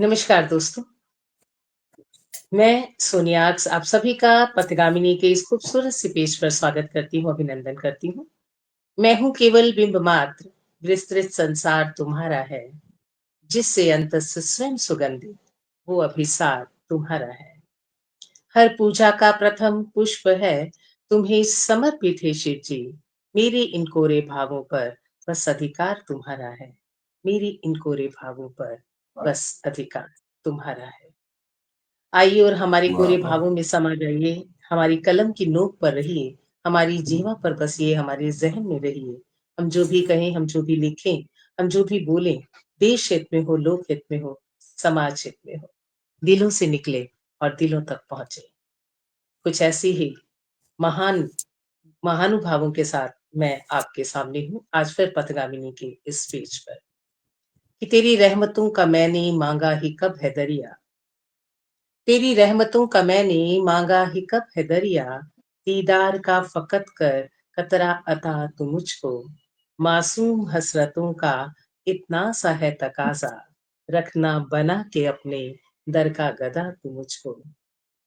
नमस्कार दोस्तों, मैं सोनियाक्स आप सभी का पथगामिनी के इस खूबसूरत से पेज पर स्वागत करती हूँ, अभिनंदन करती हूँ। मैं हूँ केवल बिंब मात्र, विस्तृत संसार तुम्हारा है, जिससे अंतस स्वयं सुगंधित, वो अभिसार तुम्हारा है। हर पूजा का प्रथम पुष्प है, तुम्हें समर्पित है शिव जी। मेरे इन कोरे भावों पर बस अधिकार तुम्हारा है। मेरी इन कोरे भावों पर बस अधिकार तुम्हारा है। आइए और हमारे वाह कोरे वाह भावों में समा जाइए, हमारी कलम की नोक पर रहिए, हमारी जीवा पर बसिए, हमारे ज़हन में रहिए। हम जो भी कहें, हम जो भी लिखें, हम जो भी बोलें, देश हित में हो, लोक हित में हो, समाज हित में हो, दिलों से निकले और दिलों तक पहुँचे। कुछ ऐसी ही महान महानुभावों के साथ मैं आपके सामने हूँ, आज फिर पथगामिनी के इस पेज पर, कि तेरी रहमतों का मैंने माँगा ही कब है दरिया। तेरी रहमतों का मैंने मांगा ही कब है दरिया। दीदार का फकत कर कतरा अता तू मुझको। मासूम हसरतों का इतना सा है तकाजा। रखना बना के अपने दर का गदा तू मुझको।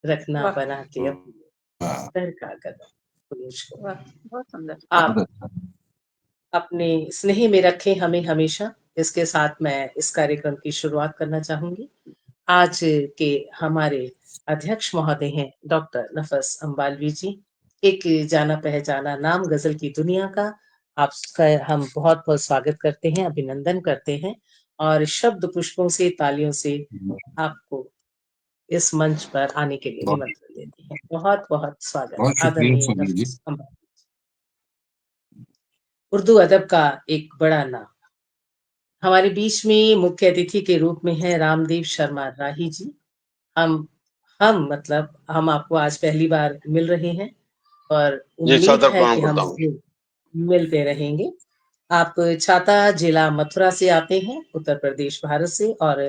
रखना वाह बना के अपने वाह, दर का गदा तू मुझको। वाह बहुत सुंदर। आप बहुत अच्छा। अपने स्नेह में रखें हमें हमेशा। इसके साथ मैं इस कार्यक्रम की शुरुआत करना चाहूंगी। आज के हमारे अध्यक्ष महोदय हैं डॉक्टर नफस अम्बालवी जी, एक जाना पहचाना नाम गजल की दुनिया का। आपका हम बहुत बहुत स्वागत करते हैं, अभिनंदन करते हैं और शब्द पुष्पों से, तालियों से आपको इस मंच पर आने के लिए बहुत निमंत्रण देते हैं। बहुत बहुत स्वागत बहुत शुक्रिया आदरणीय सोनिया जी। नफस अम्बालवी। उर्दू अदब का एक बड़ा नाम हमारे बीच में मुख्य अतिथि के रूप में है रामदेव शर्मा राही जी। हम हम आपको आज पहली बार मिल रहे हैं और जी, उम्मीद सादर है प्रणाम कि हम करता हूँ। मिलते रहेंगे। आप छाता जिला मथुरा से आते हैं, उत्तर प्रदेश भारत से, और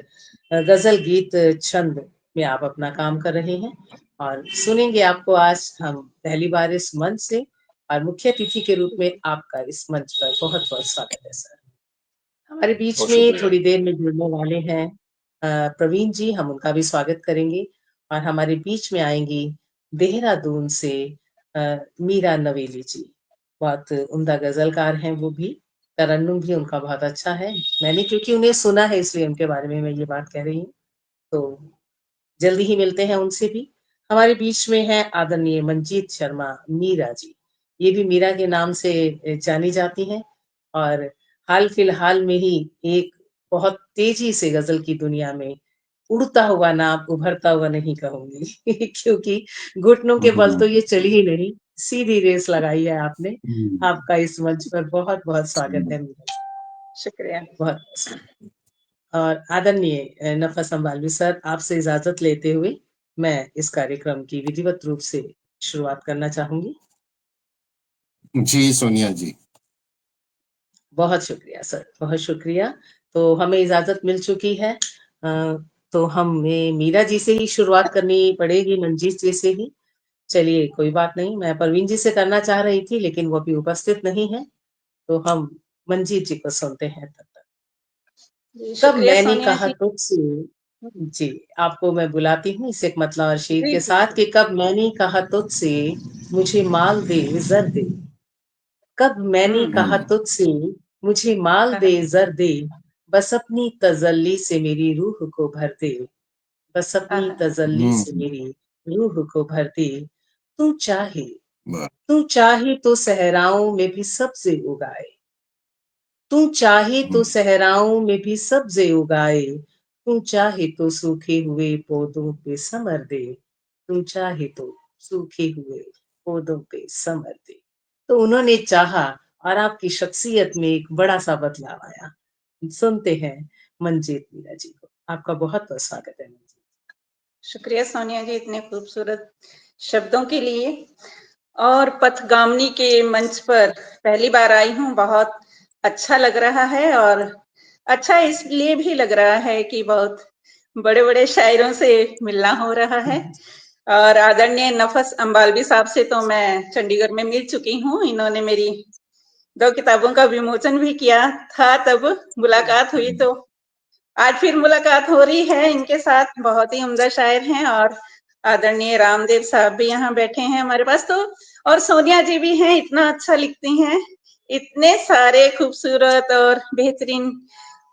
गजल गीत छंद में आप अपना काम कर रहे हैं और सुनेंगे आपको आज हम पहली बार इस मंच से, और मुख्य अतिथि के रूप में आपका इस मंच पर बहुत बहुत स्वागत है सर। हमारे बीच बहुत में शुक्रिया। थोड़ी देर में जुड़ने वाले हैं प्रवीण जी, हम उनका भी स्वागत करेंगे। और हमारे बीच में आएंगी देहरादून से मीरा नवेली जी, बहुत उम्दा गजलकार हैं वो भी, तरन्नुम भी उनका बहुत अच्छा है। मैंने क्योंकि उन्हें सुना है इसलिए उनके बारे में मैं ये बात कह रही हूँ। तो जल्दी ही मिलते हैं उनसे भी। हमारे बीच में है आदरणीय मंजीत शर्मा मीरा जी, ये भी मीरा के नाम से जानी जाती हैं और हाल फिलहाल में ही एक बहुत तेजी से गजल की दुनिया में उड़ता हुआ नाम, उभरता हुआ नहीं कहूंगी क्योंकि घुटनों के बल तो ये चली ही नहीं, सीधी रेस लगाई है आपने। आपका इस मंच पर बहुत बहुत स्वागत है मीरा जी, शुक्रिया। बहुत। और आदरणीय नफस अम्बालवी सर, आपसे इजाजत लेते हुए मैं इस कार्यक्रम की विधिवत रूप से शुरुआत करना चाहूंगी। जी सोनिया जी। बहुत शुक्रिया सर, बहुत शुक्रिया। तो हमें इजाजत मिल चुकी है, तो हमें मीरा जी से ही शुरुआत करनी पड़ेगी, मंजीत जी से ही। चलिए कोई बात नहीं, मैं परवीन जी से करना चाह रही थी लेकिन वो अभी उपस्थित नहीं है, तो हम मंजीत जी को सुनते हैं तब तक। जी कब शुक्रिया मैंने सोनिया कहा जी। तुझसे, जी, आपको मैं बुलाती हूँ इस एक मतला और शेर जी के जी साथ, कि कब मैंने कहा तुझसे मुझे माल दे जर दे। कब मैंने कहा तुझसे मुझे माल दे जर दे। बस अपनी तजल्ली से मेरी रूह को भर दे। बस अपनी तजल्ली से मेरी रूह को भर दे। तू चाहे वाह, तू चाहे तो सहराओं में भी सब्ज़े उगाए। तू चाहे तो सहराओं में भी सब्ज़े उगाए। तू चाहे तो सूखे हुए पौधों पे समर दे। तू चाहे तो सूखे हुए पौधों पे समर दे। तो उन्होंने चाहा और आपकी शख्सियत में एक बड़ा-सा बदलाव आया। सुनते हैं मंजीत मीरा जी को। आपका बहुत-बहुत स्वागत है मंजीत। शुक्रिया सोनिया जी इतने खूबसूरत शब्दों के लिए। और पथगामिनी के मंच पर पहली बार आई हूँ, बहुत अच्छा लग रहा है। और अच्छा इसलिए भी लग रहा है कि बहुत बड़े-बड़े शायरों से मिलना हो रहा है। और आदरणीय नफस अम्बालवी साहब से तो मैं चंडीगढ़ में मिल चुकी हूँ। इन्होंने मेरी 2 किताबों का विमोचन भी किया था, तब मुलाकात हुई तो आज फिर मुलाकात हो रही है इनके साथ। बहुत ही उम्दा शायर हैं और आदरणीय रामदेव साहब भी यहाँ बैठे हैं हमारे पास तो, और सोनिया जी भी हैं, इतना अच्छा लिखती हैं। इतने सारे खूबसूरत और बेहतरीन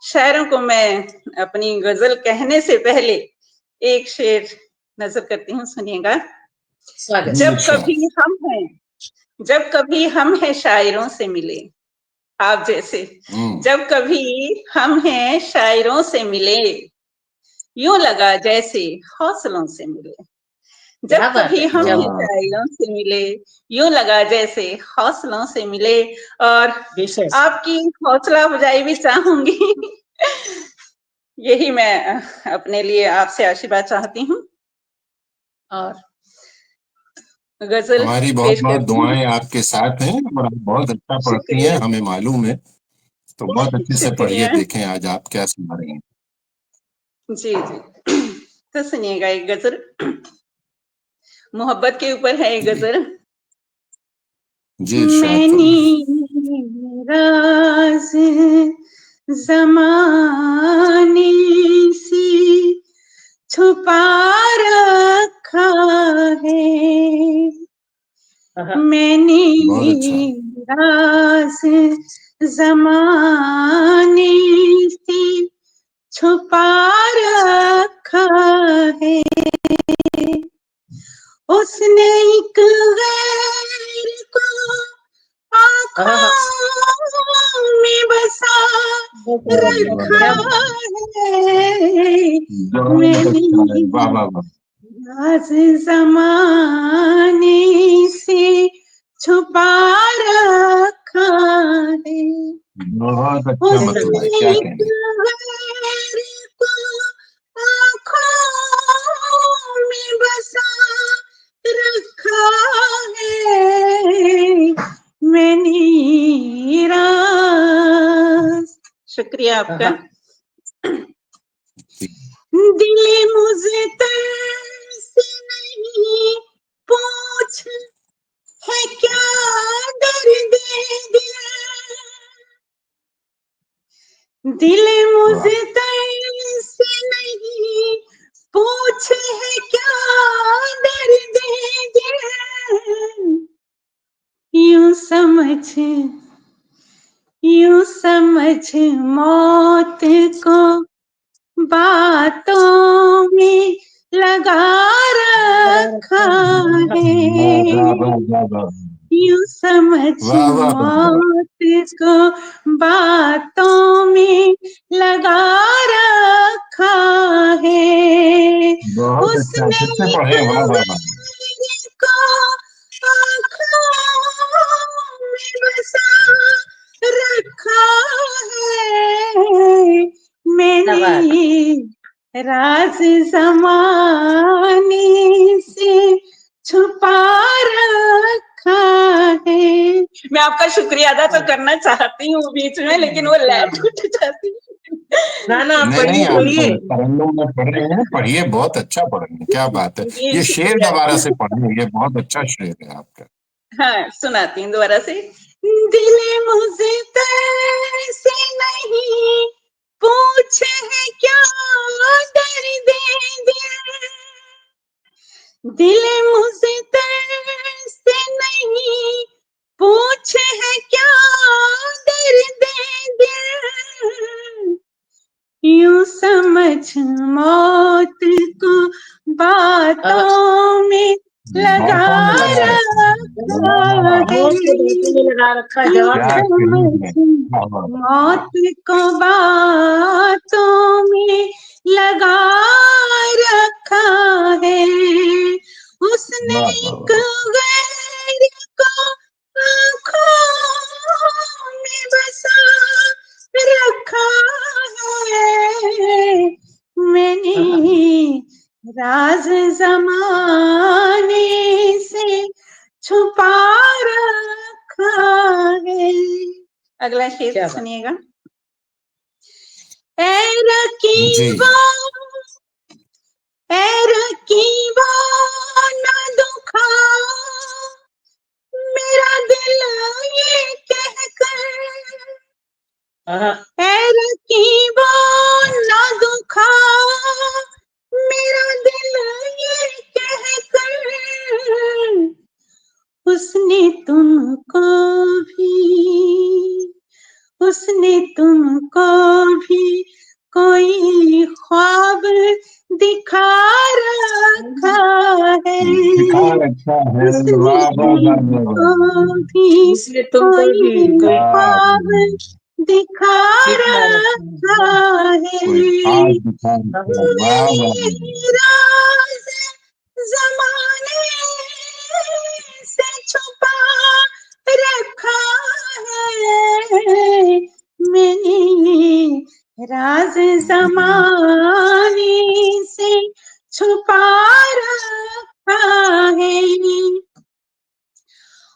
शायरों को मैं अपनी गजल कहने से पहले एक शेर नजर करती हूँ, सुनिएगा। स्वागत। जब कभी हम हैं शायरों से मिले, आप जैसे जब कभी हम हैं शायरों से मिले, यूं लगा जैसे हौसलों से मिले। जब कभी हम हैं शायरों से मिले, यूं लगा जैसे हौसलों से मिले। और आपकी हौसला अफजाई भी चाहूंगी। यही मैं अपने लिए आपसे आशीर्वाद चाहती हूँ। और गजल हमारी बहुत बहुत दुआएं आपके साथ हैं और आप बहुत अच्छा पढ़ती हैं, हमें मालूम है। तो बहुत अच्छे से पढ़िए, देखें आज आप क्या सुना रही हैं। जी जी, तो सुनिएगा एक गजल, मोहब्बत के ऊपर है एक गजल। मैंने राज ज़माने से छुपा रखा है, मैंने राज ज़माने से छुपा रखा है। उसने एक गैर को आँखों में बसा रखा है, मैंने राज ज़माने से छुपा रखा है। बहुत अच्छा मतलब है, क्या कहने। आँखों में बसा रखा है, मैंने राज। शुक्रिया आपका। दिल मुझे से नहीं पूछ है क्या दर्द दिल, दिल मुझे से नहीं पूछ है क्या दर्द दिल, यूं समझ मौत को बातों में लगा रखा है, यूं समझ मौत को बातों में लगा रखा है। उसने को आँखों में बसा रखा है, मैंने राज ज़माने से छुपा रखा है। मैं आपका शुक्रिया अदा तो करना चाहती हूँ बीच में, लेकिन वो लैट उठ जाती है। नहीं, तरन्नुम में पढ़ रहे हैं, पढ़िए, बहुत अच्छा पढ़ रहे हैं, क्या बात है। ये शेर दोबारा से पढ़िए, ये बहुत अच्छा शेर है आपका। हाँ, सुनाती हूँ दोबारा से। दिल मुझे से नहीं पूछ है क्या दर्द दिल, दिल मुझे से नहीं पूछ है क्या दर्द दिल, यूं समझ मौत को बातों में लगा रखा है, मौत को बातों में लगा रखा है। उसने एक गैर को आँखों में बसा रखा है, मैंने राज ज़माने से छुपा रखा है। अगला शेर सुनिएगा। ऐ रकीबा ना दुखा मेरा दिल ये कहकर, ऐ रकीबा ना तुमको भी, उसने तुमको भी कोई ख्वाब दिखा रखा है, दिखा रखा है। उसने वाह वाह वाह वाह तुमको वाह। भी इसलिए तुमको भी कोई कोई ख्वाब दिखा दिखा रखा रखा है, कोई खास दिखा रखा है। वाह वाह वाह। राज ज़माने से छुपा रखा है, मैंने ये राज ज़माने से छुपा रखा है,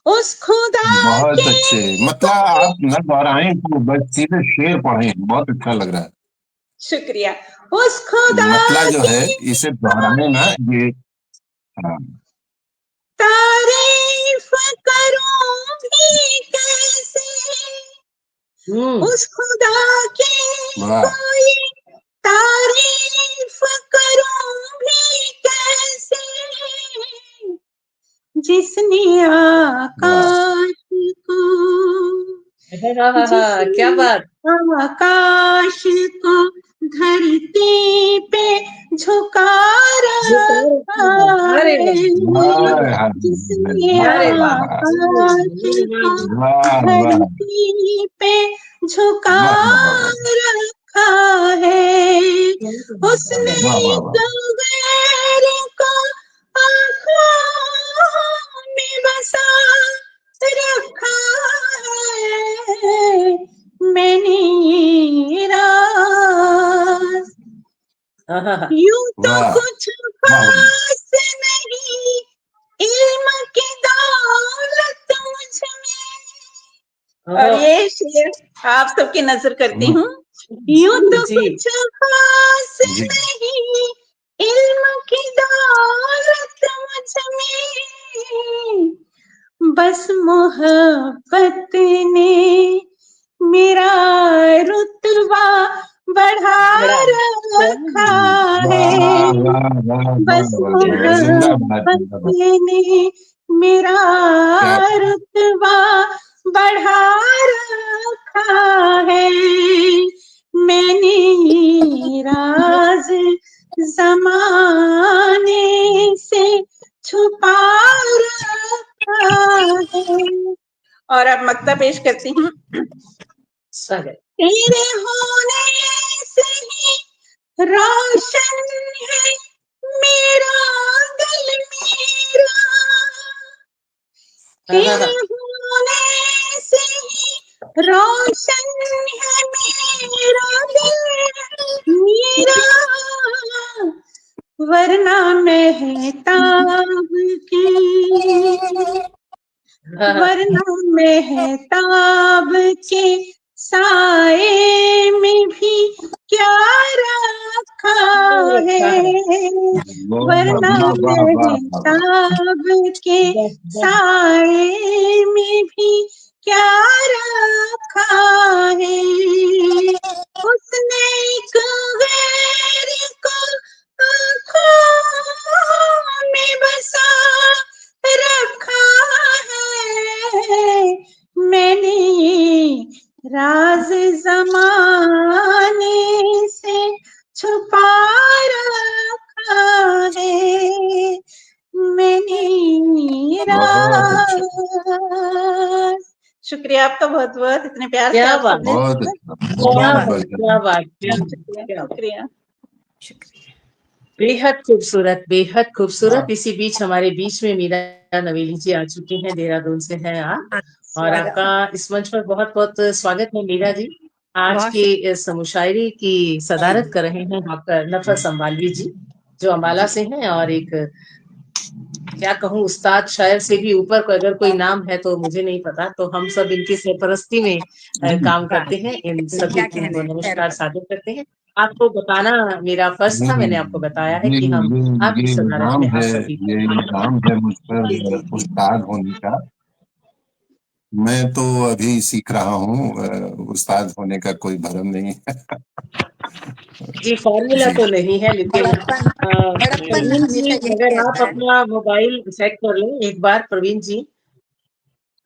उस खुदा बहुत के अच्छे, मतलब आप न दोहराएं तो बस सीधे शेर पढ़े, बहुत अच्छा लग रहा है। शुक्रिया। उस खुदा मतलब जो है की इसे दोहराने ना ये, हाँ, तारीफ करूं भी कैसे, उस खुदा की वाह कोई तारीफ करूं भी कैसे, जिसने आकाश को, क्या बात। जिसने आकाश को धरती पे झुका रखा अरे है, वाह जिसने अरे वाह। आकाश को वाह वाह धरती पे झुका वाह वाह रखा है, उसने वाह वाह वाह। गैर को आँखों में बसा रखा है, मैंने ये राज, यूं तो वाह कुछ वाह खास नहीं, इल्म की दौलत मुझ में, और ये शेर आप सबकी नजर करती हूँ, यूं तो कुछ खास जी नहीं, इल्म की दौलत मुझ में, बस मोहब्बत ने मेरा रुतबा बढ़ा रखा है, वाह वाह वाह बस वाह वाह, जिंदाबाद मोहब्बत जिंदाबाद। ने मेरा क्या रुतबा बढ़ा रखा है, मैंने ये राज ज़माने से छुपा रखा है। और अब मक्ता पेश करती हूँ। तेरे होने से ही रोशन है मेरा दिल मेरा, तेरे होने से ही रोशन है मेरा दिल मेरा, वरना महताब की, वरना महताब के साए में भी क्या रखा है, वरना महताब के साए में भी क्या रखा है, उसने एक गैर को आँखों में बसा रखा है, मैंने राज ज़माने से छुपा रखा है, मैंने राज। शुक्रिया आपका बहुत बहुत, इतने प्यार से आप सबने शुक्रिया। बेहद खूबसूरत खूबसूरत। इसी बीच हमारे बीच में मीरा नवेली जी आ चुकी हैं, देहरादून से हैं आप, और आपका इस मंच पर बहुत बहुत स्वागत है मीरा जी। आज की इस मुशायरे की सदारत कर रहे हैं डॉक्टर नफस अम्बालवी जी, जो अम्बाला से हैं, और एक क्या कहूँ, उस्ताद शायर से भी ऊपर को अगर कोई नाम है तो मुझे नहीं पता, तो हम सब इनकी सरपरस्ती में काम करते हैं, इन सभी को नमस्कार सादर करते हैं। आपको बताना मेरा फर्ज था, मैंने आपको बताया है कि हम आपकी ये सदारत इल्जाम में आप है, सभी ये इल्जाम है मुझ पर उस्ताद होने का। मैं तो अभी सीख रहा हूँ, उस्ताद होने का कोई भरम नहीं है। जी, फॉर्मूला तो नहीं है, लेकिन प्रवीण जी अगर आप अपना मोबाइल सेट कर लें एक बार, प्रवीण जी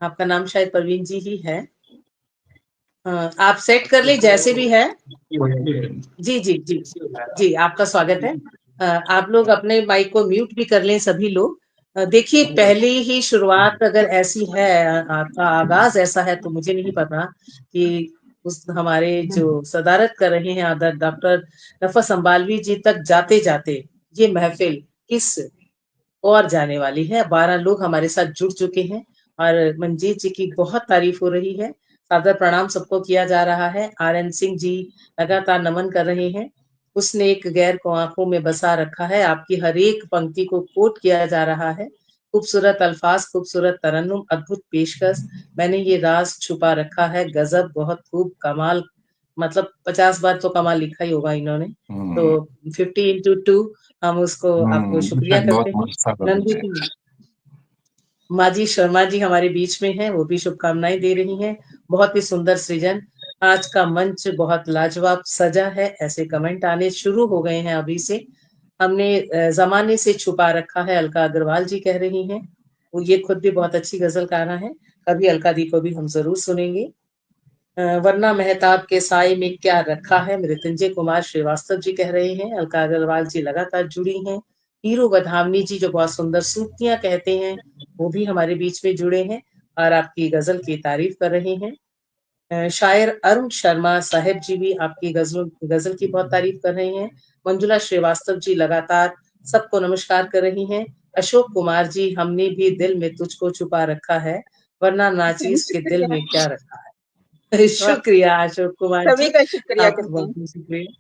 आपका नाम शायद प्रवीण जी ही है। आप सेट कर ले जैसे भी है। जी जी जी जी, आपका स्वागत है। आप लोग अपने माइक को म्यूट भी कर लें सभी लोग। देखिए, पहली ही शुरुआत अगर ऐसी है, आपका आगाज ऐसा है, तो मुझे नहीं पता कि उस हमारे जो सदारत कर रहे हैं आदर डॉक्टर नफस अंबालवी जी तक जाते जाते ये महफिल किस और जाने वाली है। 12 लोग हमारे साथ जुड़ चुके हैं और मंजीत जी की बहुत तारीफ हो रही है। सादर प्रणाम सबको किया जा रहा है। RN सिंह जी लगातार नमन कर रहे हैं। उसने एक गैर को आंखों में बसा रखा है। आपकी हर एक पंक्ति को कोट किया जा रहा है। खूबसूरत अल्फाज, खूबसूरत तरन्नुम, अद्भुत पेशकश। मैंने ये राज छुपा रखा है, गजब, बहुत खूब, कमाल। मतलब 50 बार तो कमाल लिखा ही होगा इन्होंने। तो 50x2 हम उसको आपको शुक्रिया करते हैं। नंदू जी, माजी शर्मा जी हमारे बीच में हैं, वो भी शुभकामनाएं दे रही हैं। बहुत ही सुंदर सृजन, आज का मंच बहुत लाजवाब सजा है, ऐसे कमेंट आने शुरू हो गए हैं अभी से। हमने जमाने से छुपा रखा है, अलका अग्रवाल जी कह रही हैं। वो ये खुद भी बहुत अच्छी गजलकारा है, कभी अलका दी को भी हम जरूर सुनेंगे। वरना मेहताब के साए में क्या रखा है, मृत्युंजय कुमार श्रीवास्तव जी कह रहे हैं। अलका अग्रवाल जी लगातार जुड़ी हैं। हीरू बधावनी जी जो बहुत सुंदर सूक्तियां कहते हैं, वो भी हमारे बीच में जुड़े हैं और आपकी गजल की तारीफ कर रहे हैं। शायर अरुण शर्मा साहेब जी भी आपकी गजल की बहुत तारीफ कर रहे हैं। मंजुला श्रीवास्तव जी लगातार सबको नमस्कार कर रही हैं। अशोक कुमार जी, हमने भी दिल में तुझको छुपा रखा है, वरना नाचीज के दिल में क्या रखा है। शुक्रिया अशोक कुमार सभी जी, का शुक्रिया आपका करते बहुत हैं। बहुत शुक्रिया।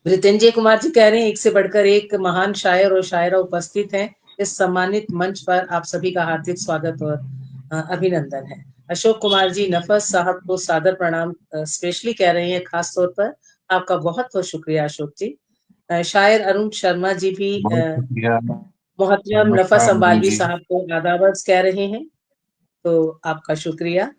मृत्युंजय कुमार जी कह रहे हैं, एक से बढ़कर एक महान शायर और शायरा उपस्थित हैं इस सम्मानित मंच पर। आप सभी का हार्दिक स्वागत और अभिनंदन है। अशोक कुमार जी नफस साहब को सादर प्रणाम स्पेशली कह रहे हैं, खास तौर पर आपका बहुत बहुत शुक्रिया अशोक जी। शायर अरुण शर्मा जी भी बहुत शुक्रिया। मोहतरम नफस नमस्कार अरुण अंबालवी जी। साहब को आदाबर्स कह रहे हैं, तो आपका शुक्रिया।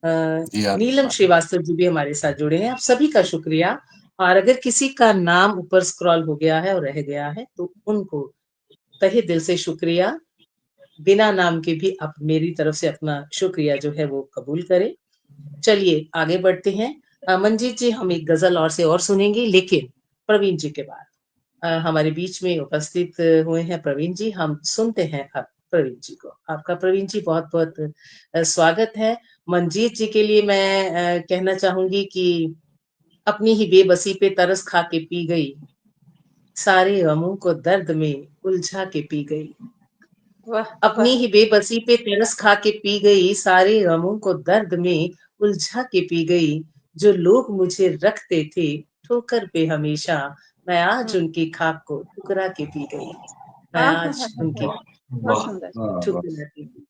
जी आप नीलम श्रीवास्तव जी भी हमारे साथ जुड़े हैं, आप सभी का शुक्रिया। और अगर किसी का नाम ऊपर स्क्रॉल हो गया है और रह गया है, तो उनको तहे दिल से शुक्रिया। बिना नाम के भी आप मेरी तरफ से अपना शुक्रिया जो है वो कबूल करें। चलिए आगे बढ़ते हैं। मंजीत जी, हम एक गजल और से और सुनेंगे, लेकिन प्रवीण जी के बाद। हमारे बीच में उपस्थित हुए हैं प्रवीण जी, हम सुनते हैं अब प्रवीण जी को। आपका प्रवीण जी बहुत बहुत स्वागत है। मंजीत जी के लिए मैं कहना चाहूंगी कि अपनी ही बेबसी पे तरस खा के पी गई, सारे गमों को दर्द में उलझा के पी गई। वाह अपनी वाह, ही बेबसी पे तरस खा के पी गई, सारे गमों को दर्द में उलझा के पी गई। जो लोग मुझे रखते थे ठोकर पे हमेशा, मैं आज उनकी खाक को ठुकरा के पी गई। मैं हाँ हाँ हाँ, आज उनकी बहुत सुंदर। ठुकरा के पी।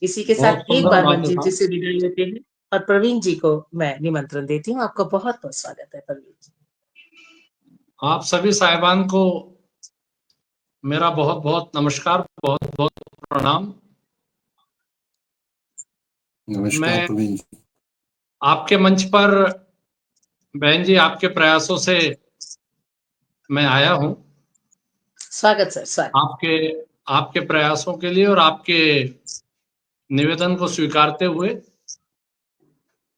इसी के बहुत साथ एक सुंदर बार वाक्य मंजीत था। जी से विदाई लेते हैं और प्रवीण जी को मैं निमंत्रण देती हूँ। आपका बहुत बहुत स्वागत है प्रवीण जी। आप सभी साहिबान को मेरा बहुत बहुत नमस्कार, बहुत बहुत प्रणाम। नमस्कार मैं प्रवीण जी। आपके मंच पर बहन जी, आपके प्रयासों से मैं आया हूं। स्वागत सर, स्वागत। आपके आपके प्रयासों के लिए और आपके निवेदन को स्वीकारते हुए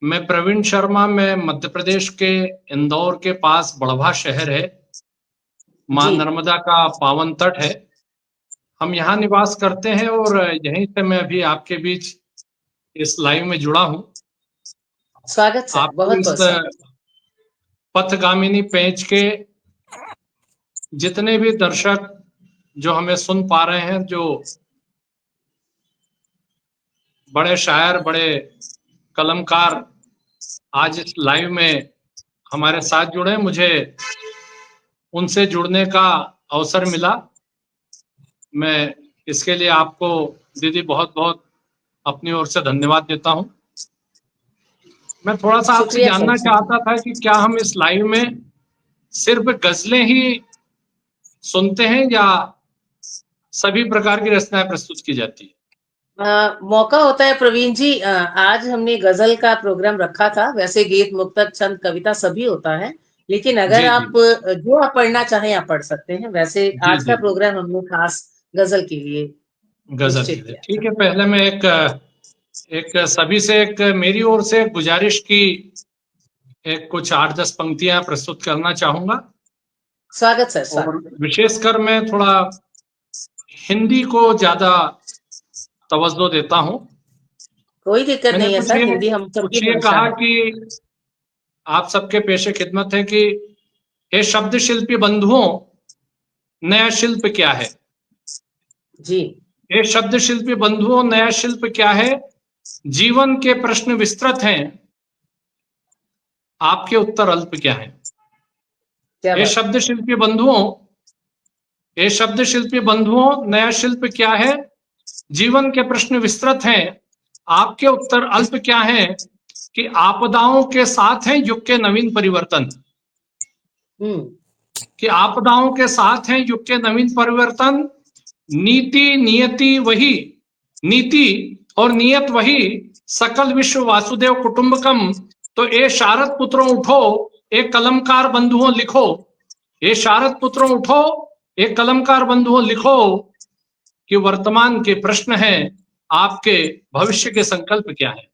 मैं प्रवीण शर्मा, मैं मध्य प्रदेश के इंदौर के पास बढ़वा शहर है, मां जी नर्मदा का पावन तट है। हम यहाँ निवास करते हैं और यहीं से मैं अभी आपके बीच इस लाइव में जुड़ा हूं। स्वागत सर, आपको बहुत इस बहुत स्वागत। पथगामिनी पेज के जितने भी दर्शक जो हमें सुन पा रहे हैं, जो बड़े शायर, बड़े कलमकार आज इस लाइव में हमारे साथ जुड़े, मुझे उनसे जुड़ने का अवसर मिला। मैं इसके लिए आपको दीदी बहुत बहुत अपनी ओर से धन्यवाद देता हूं। मैं थोड़ा सा आपसे शुक्रिया सर, जानना चाहता था कि क्या हम इस लाइव में सिर्फ गजलें ही सुनते हैं या सभी प्रकार की रचनाएं प्रस्तुत की जाती है? मौका होता है प्रवीण जी, आज हमने गजल का प्रोग्राम रखा था। वैसे गीत, मुक्तक, छंद, कविता सभी होता है, लेकिन अगर जी जी आप जो आप पढ़ना चाहें आप पढ़ सकते हैं। वैसे जी आज जी का प्रोग्राम हमने खास गजल के लिए गजल के निश्चित लिए किया ठीक था। है। पहले मैं एक एक सभी से एक मेरी ओर से गुजारिश की एक कुछ 8-10 पंक्तियां प्रस्तुत करना चाहूंगा। स्वागत सर, और स्वागत। विशेषकर मैं थोड़ा हिंदी को ज्यादा तवज्जो देता हूं। कोई दिक्कत मैंने नहीं है कुछ सर, ये हिंदी हम सबकी कुछ ये भाषा कहा है। कि आप सबके पेशे खिदमत है कि ये शब्द शिल्पी बंधुओं, नया शिल्प क्या है। जी ये शब्द शिल्पी बंधुओं, नया शिल्प क्या है। जीवन के प्रश्न विस्तृत हैं, आपके उत्तर अल्प क्या है। क्या ये बात। शब्द शिल्पी बंधुओं, ये शब्द शिल्पी बंधुओं, नया शिल्प क्या है। जीवन के प्रश्न विस्तृत हैं, आपके उत्तर अल्प क्या है। कि आपदाओं के साथ हैं युग के नवीन परिवर्तन। कि आपदाओं के साथ हैं युग के नवीन परिवर्तन। नीति नियति वही, नीति और नियत वही, सकल विश्व वासुदेव कुटुंबकम। तो ए शारद पुत्रों उठो, एक कलमकार बंधुओं लिखो। ये शारद पुत्रों उठो, एक कलमकार बंधुओं लिखो। कि वर्तमान के प्रश्न हैं, आपके भविष्य के संकल्प क्या है।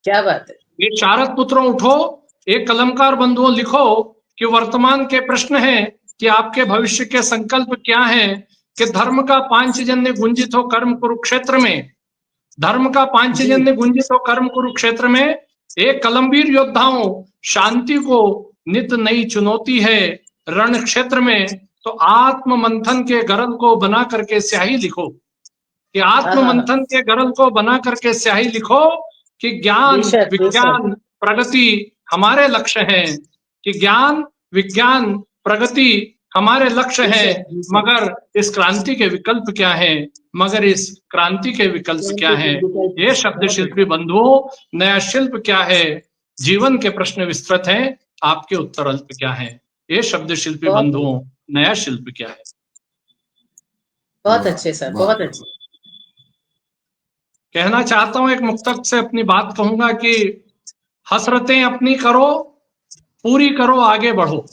क्या बात है। ये शारद पुत्रों उठो, एक कलमकार बंधुओं लिखो। कि वर्तमान के प्रश्न हैं, कि आपके भविष्य के संकल्प क्या हैं। कि धर्म का पांचजन्य गुंजित हो कर्म कुरुक्षेत्र में। धर्म का पांचजन्य गुंजित हो कर्म कुरुक्षेत्र में। एक कलमवीर योद्धाओं, शांति को नित नई चुनौती है रण क्षेत्र में। तो आत्म मंथन के गरल को बना करके स्याही लिखो। कि आत्म मंथन के गरल को बना करके स्याही लिखो। कि ज्ञान विज्ञान प्रगति हमारे लक्ष्य हैं। कि ज्ञान विज्ञान प्रगति हमारे लक्ष्य हैं। मगर इस क्रांति के विकल्प क्या हैं। मगर इस क्रांति के विकल्प क्या हैं। ये शब्द शिल्पी बंधुओं, नया शिल्प क्या है। जीवन के प्रश्न विस्तृत हैं, आपके उत्तर अल्प क्या है। ये शब्द शिल्पी बंधुओं, नया शिल्प क्या है। बहुत अच्छे सर, बहुत अच्छे। कहना चाहता हूं, एक मुक्तक से अपनी बात कहूंगा कि हसरतें अपनी करो, पूरी करो, आगे बढ़ो।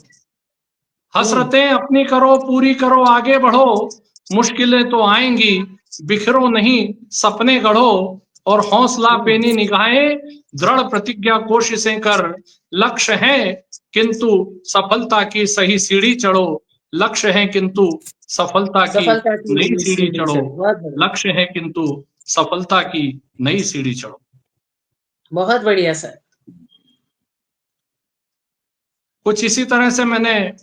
हसरतें अपनी करो, पूरी करो, आगे बढ़ो। मुश्किलें तो आएंगी, बिखरो नहीं, सपने गढ़ो। और हौसला पेनी निगाहें, दृढ़ प्रतिज्ञा कोशिशें कर। लक्ष्य है किंतु सफलता की सही सीढ़ी चढ़ो। लक्ष्य है किंतु सफलता की नई सीढ़ी चढ़ो। लक्ष्य है किंतु सफलता की नई सीढ़ी चढ़ो। बहुत बढ़िया सर। कुछ इसी तरह से मैंने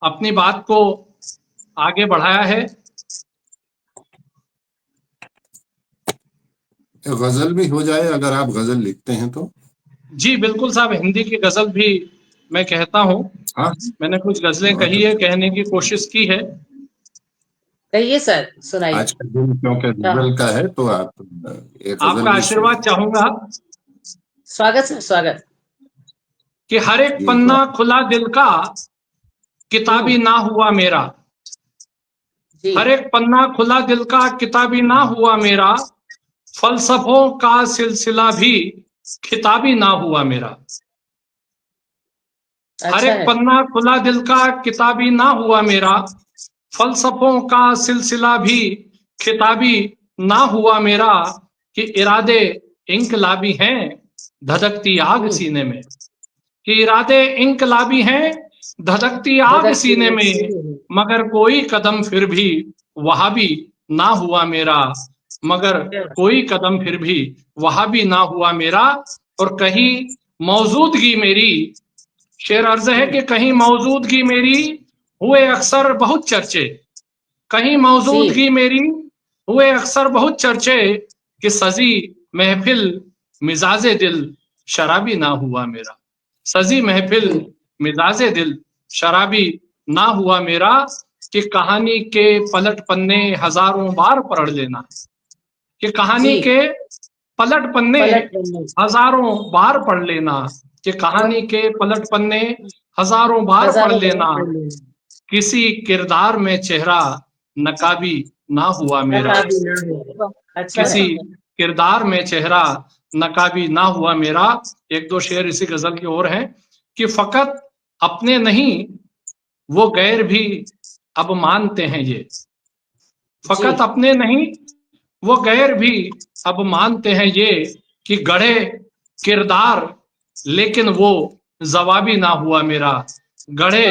अपनी बात को आगे बढ़ाया है। गजल भी हो जाए, अगर आप गजल लिखते हैं तो। जी बिल्कुल साहब, हिंदी की गजल भी मैं कहता हूँ। हाँ, मैंने कुछ गजलें कही है, कहने की कोशिश की है। कहिए सर, सुनाइए। आज का दिन क्योंकि गजल का है तो आप एक गजल आपका भी आशीर्वाद चाहूंगा। स्वागत सर, स्वागत। कि हर एक पन्ना खुला दिल का, किताबी ना हुआ मेरा। हर एक पन्ना खुला दिल का, किताबी ना हुआ मेरा। फलसफों का सिलसिला भी खिताबी ना हुआ मेरा। हर एक पन्ना खुला दिल का, किताबी ना हुआ मेरा। फलसफों का सिलसिला भी खिताबी ना हुआ मेरा। कि इरादे इंकलाबी हैं, धधकती आग सीने में। कि इरादे इंकलाबी हैं, धधकती आग सीने में। मगर कोई कदम फिर भी वहाबी ना हुआ मेरा। मगर कोई कदम फिर भी वहाबी ना हुआ मेरा। और कहीं मौजूदगी मेरी, शेर अर्ज है कि कहीं मौजूदगी मेरी हुए अक्सर बहुत चर्चे। कहीं मौजूदगी मेरी हुए अक्सर बहुत चर्चे। कि सजी महफिल मिजाजे दिल शराबी ना हुआ मेरा। सजी महफिल मिजाजे दिल शराबी ना हुआ मेरा। कि कहानी के पलट पन्ने हजारों बार पढ़ लेना। कि कहानी के पलट पन्ने हजारों बार पढ़ लेना। कि कहानी के पलट पन्ने हजारों बार पढ़ लेना। किसी किरदार में चेहरा नकाबी ना हुआ मेरा। किसी किरदार में चेहरा नकाबी ना हुआ मेरा। एक दो शेर इसी गजल की ओर हैं। कि फकत अपने नहीं वो गैर भी अब मानते हैं ये। फकत अपने नहीं वो गैर भी अब मानते हैं ये कि गढ़े किरदार, लेकिन वो जवाबी ना हुआ मेरा। गढ़े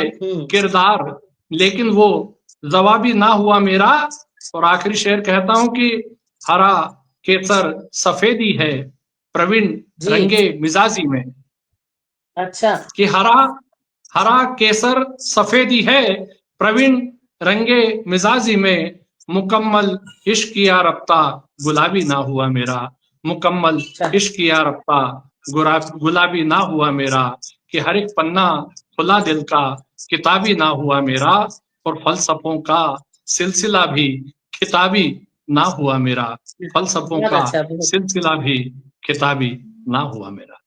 किरदार, लेकिन वो जवाबी ना हुआ मेरा। और आखिरी शेर कहता हूं कि हरा केसर सफेदी है प्रवीण जी। रंगे मिजाजी में। अच्छा। कि हरा हरा केसर सफेदी है प्रवीण रंगे मिजाजी में। मुकम्मल इश्क या रफ्ता गुलाबी ना हुआ मेरा। मुकम्मल अच्छा। इश्क या रफ्ता गुलाबी ना हुआ मेरा। कि हर एक पन्ना खुला दिल का किताबी ना हुआ मेरा। और फलसफों का सिलसिला भी किताबी ना हुआ मेरा। फलसफों बहुत का अच्छा, बहुत सिलसिला भी किताबी ना हुआ मेरा।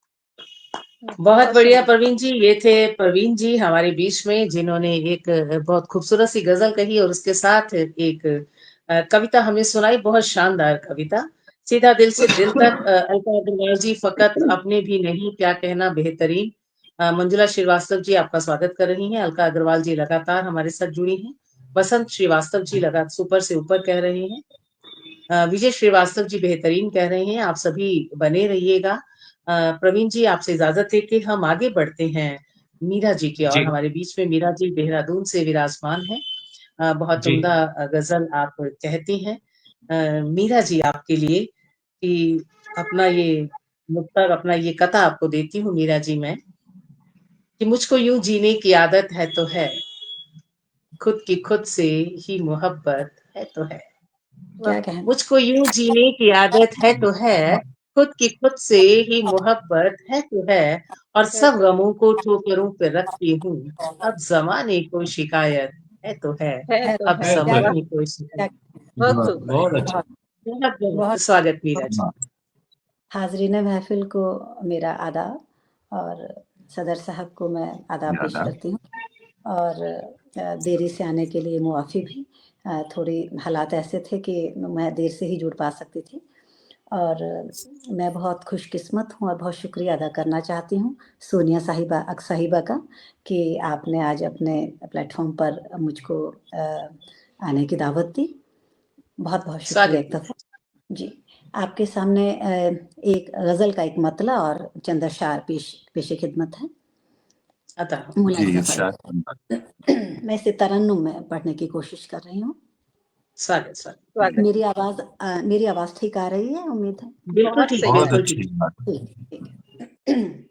बहुत बढ़िया प्रवीण जी। ये थे प्रवीण जी हमारे बीच में, जिन्होंने एक बहुत खूबसूरत सी गजल कही और उसके साथ एक कविता हमें सुनाई, बहुत शानदार कविता, सीधा दिल से दिल तक। अलका अग्रवाल जी फकत अपने भी नहीं, क्या कहना बेहतरीन। मंजुला श्रीवास्तव जी आपका स्वागत कर रही हैं। अलका अग्रवाल जी लगातार हमारे साथ जुड़ी हैं। बसंत श्रीवास्तव जी लगातार सुपर से ऊपर कह रहे हैं। विजय श्रीवास्तव जी बेहतरीन कह रहे हैं। आप सभी बने रहिएगा। प्रवीण जी आपसे इजाजत लेके हम आगे बढ़ते हैं मीरा जी की और। जी हमारे बीच में मीरा जी देहरादून से विराजमान है। बहुत जी उम्दा गजल आप कहती हैं। मीरा जी आपके लिए कि अपना ये नुक्ता, अपना ये कथा आपको देती हूँ मीरा जी मैं, कि मुझको यूं जीने की आदत है तो है, खुद की खुद से ही मोहब्बत है तो है। क्या कहना। मुझको यूं जीने की आदत है तो है, खुद की खुद से ही मोहब्बत है तो है। और सब गमों को ठोकरों पे रखती हूँ, अब जमाने को शिकायत है तो है। है तो अब है। है तो है। जमाने को क्या शिकायत। बहुत बहुत खूब। बहुत अच्छा। बहुत बहुत बहुत बहुत स्वागत मीरा जी। हाजरीन महफिल को मेरा आदाब, और सदर साहब को मैं आदाब पेश आदाब। करती हूँ। और देरी से आने के लिए मुआफ़ी भी। थोड़ी हालात ऐसे थे कि मैं देर से ही जुड़ पा सकती थी। और मैं बहुत खुशकिस्मत हूँ और बहुत शुक्रिया अदा करना चाहती हूँ सोनिया साहिबा का, कि आपने आज अपने प्लेटफॉर्म पर मुझको आने की दावत दी। बहुत बहुत शुक्रिया एक दफ़ा जी। आपके सामने एक गज़ल का एक मतला और चंद अशआर पेश खिदमत है। जी मुलाहिज़ा इरशाद। फरमाइए। मैं इसे तरन्नुम में पढ़ने की कोशिश कर रही हूँ। स्वागत स्वागत। मेरी आवाज़ ठीक आ रही है, उम्मीद है। बिल्कुल बहुत ठीक, सही बहुत बिल्कुल अच्छी ठीक। बात। ठीक है।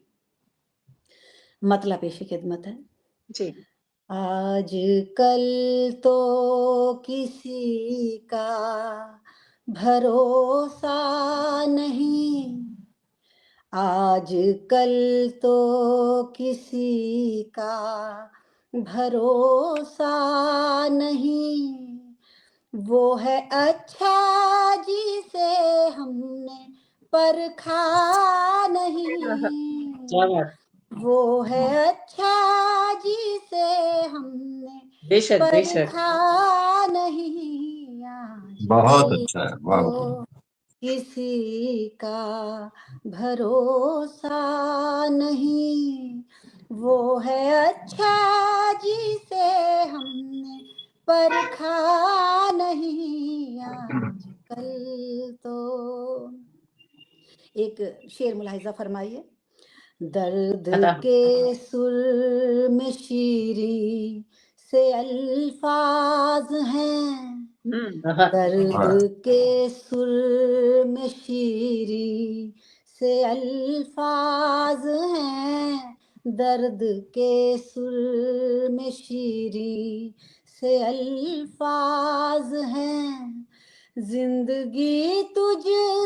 मतला पेश खिदमत है। जी। आज कल तो किसी का भरोसा नहीं, आज कल तो किसी का भरोसा नहीं। वो है अच्छा जिसे हमने परखा नहीं, क्या बात। वो है अच्छा जिसे हमने बेशक बेशक। परखा नहीं। आज बहुत कल अच्छा है। वाह वाह। तो किसी का भरोसा नहीं, वो है अच्छा जिसे हमने परखा नहीं। आजकल तो एक शेर मुलाहिजा फरमाइए। दर्द अता के सुर में शीरी से अल्फाज हैं, दर्द के सुर में शीरी से अल्फाज हैं, दर्द के सुर में शीरी से अल्फाज हैं। जिंदगी तुझ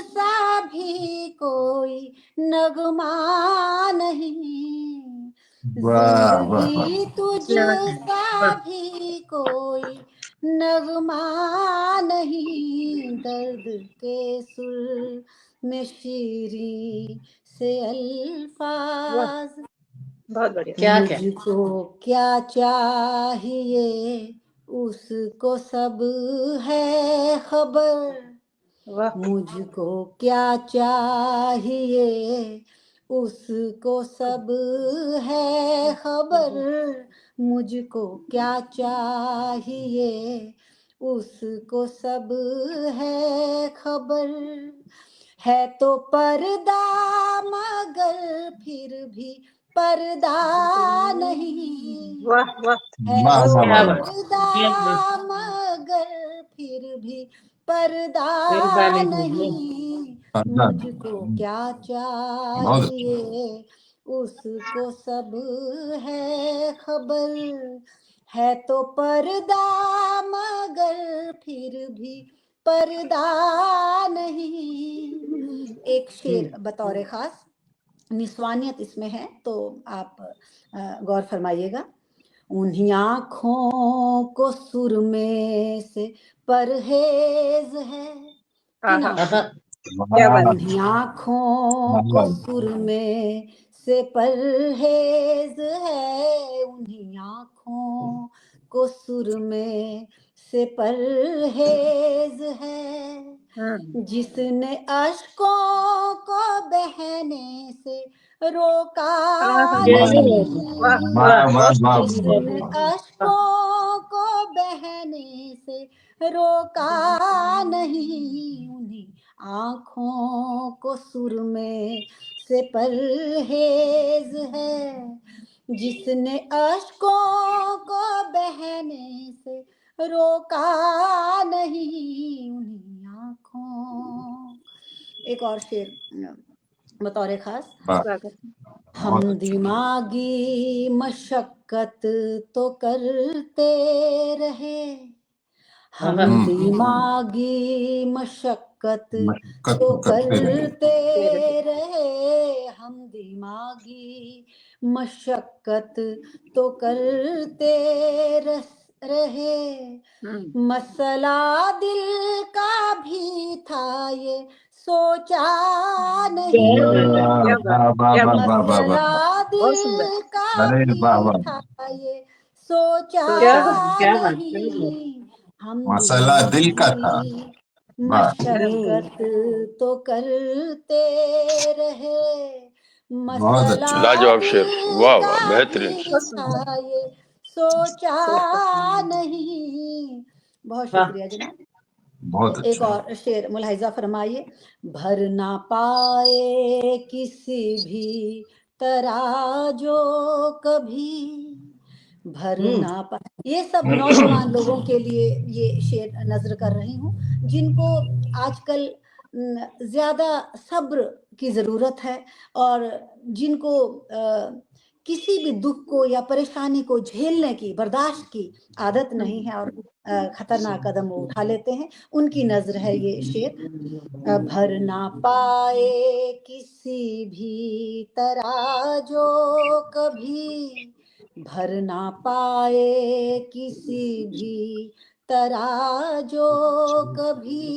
सा भी कोई नगमा नहीं, वाह वाह वाह। जिंदगी तुझ सा भी कोई नगमा नहीं, दर्द के सुर में शीरी से अल्फाज। बहुत बढ़िया। क्या क्या। मुझको क्या चाहिए उसको सब है खबर, वाह। मुझको क्या चाहिए उसको सब है खबर, मुझको क्या चाहिए उसको सब है खबर। है तो पर्दा मगर फिर भी पर्दा नहीं, वाह वाह है वाह तो वाह क्या वाह बात पर्दा है। मगर फिर भी पर्दा पर्दा नहीं है। नहीं, पर्दा नहीं। मुझको क्या बहुत अच्छा। चाहिए उसको सब है खबर, है तो पर्दा मगर फिर भी पर्दा नहीं। एक शेर बतौर खास, निस्वानियत इसमें है तो आप गौर फरमाइएगा। उन्हीं आँखों को सुरमे से परहेज है, किन आहा आँखों, क्या वाह बात उन्हीं आँखों को वाह सुरमे से परहेज है, उन्हीं आँखों को सुरमे से परहेज है, जिसने अश्कों को बहने से रोका आहा नहीं, वाह वाह वाह वाह बहुत वाह सुंदर जिसने वाह। अश्कों को बहने से रोका नहीं, उन्हीं आँखों को सुरमे से परहेज है, जिसने अश्कों को बहने से रोका नहीं, उन्हीं आँखों। एक और शेर बतौर खास, वाह, स्वागत हम बहुत अच्छा। दिमागी मशक्कत तो करते रहे, हम दिमागी मशक्कत मशक्कत तो तो करते रहे। करते रहे, हम दिमागी मशक्कत तो करते रहे, मसला दिल का भी था ये सोचा नहीं, क्या बात वाह वाह क्या वाह बात वाह वाह वाह। मसला बहुत सुंदर दिल का अरे वाह भी वाह। था ये सोचा क्या बात नहीं, हम मसाला दिल का था। दिमागी वाह मशक्कत तो करते रहे, बहुत मसला अच्छा। लाजवाब शेर, दिल वाह वाह, का बेहतरीन। भी बहुत सुंदर था ये सोचा नहीं। बहुत वाह शुक्रिया जनाब। बहुत एक अच्छा। और शेर मुलाहिजा फरमाइए। भर ना पाए किसी भी तराजो कभी, भर ना पाए, ये सब नौजवान लोगों के लिए ये शेर नजर कर रही हूँ, जिनको आजकल ज्यादा सब्र की जरूरत है और जिनको किसी भी दुख को या परेशानी को झेलने की, बर्दाश्त की आदत नहीं है और खतरनाक कदम वो उठा लेते हैं, उनकी नजर है ये शेर। भर ना पाए किसी भी तराजो कभी, भर ना पाए किसी भी तराजो कभी,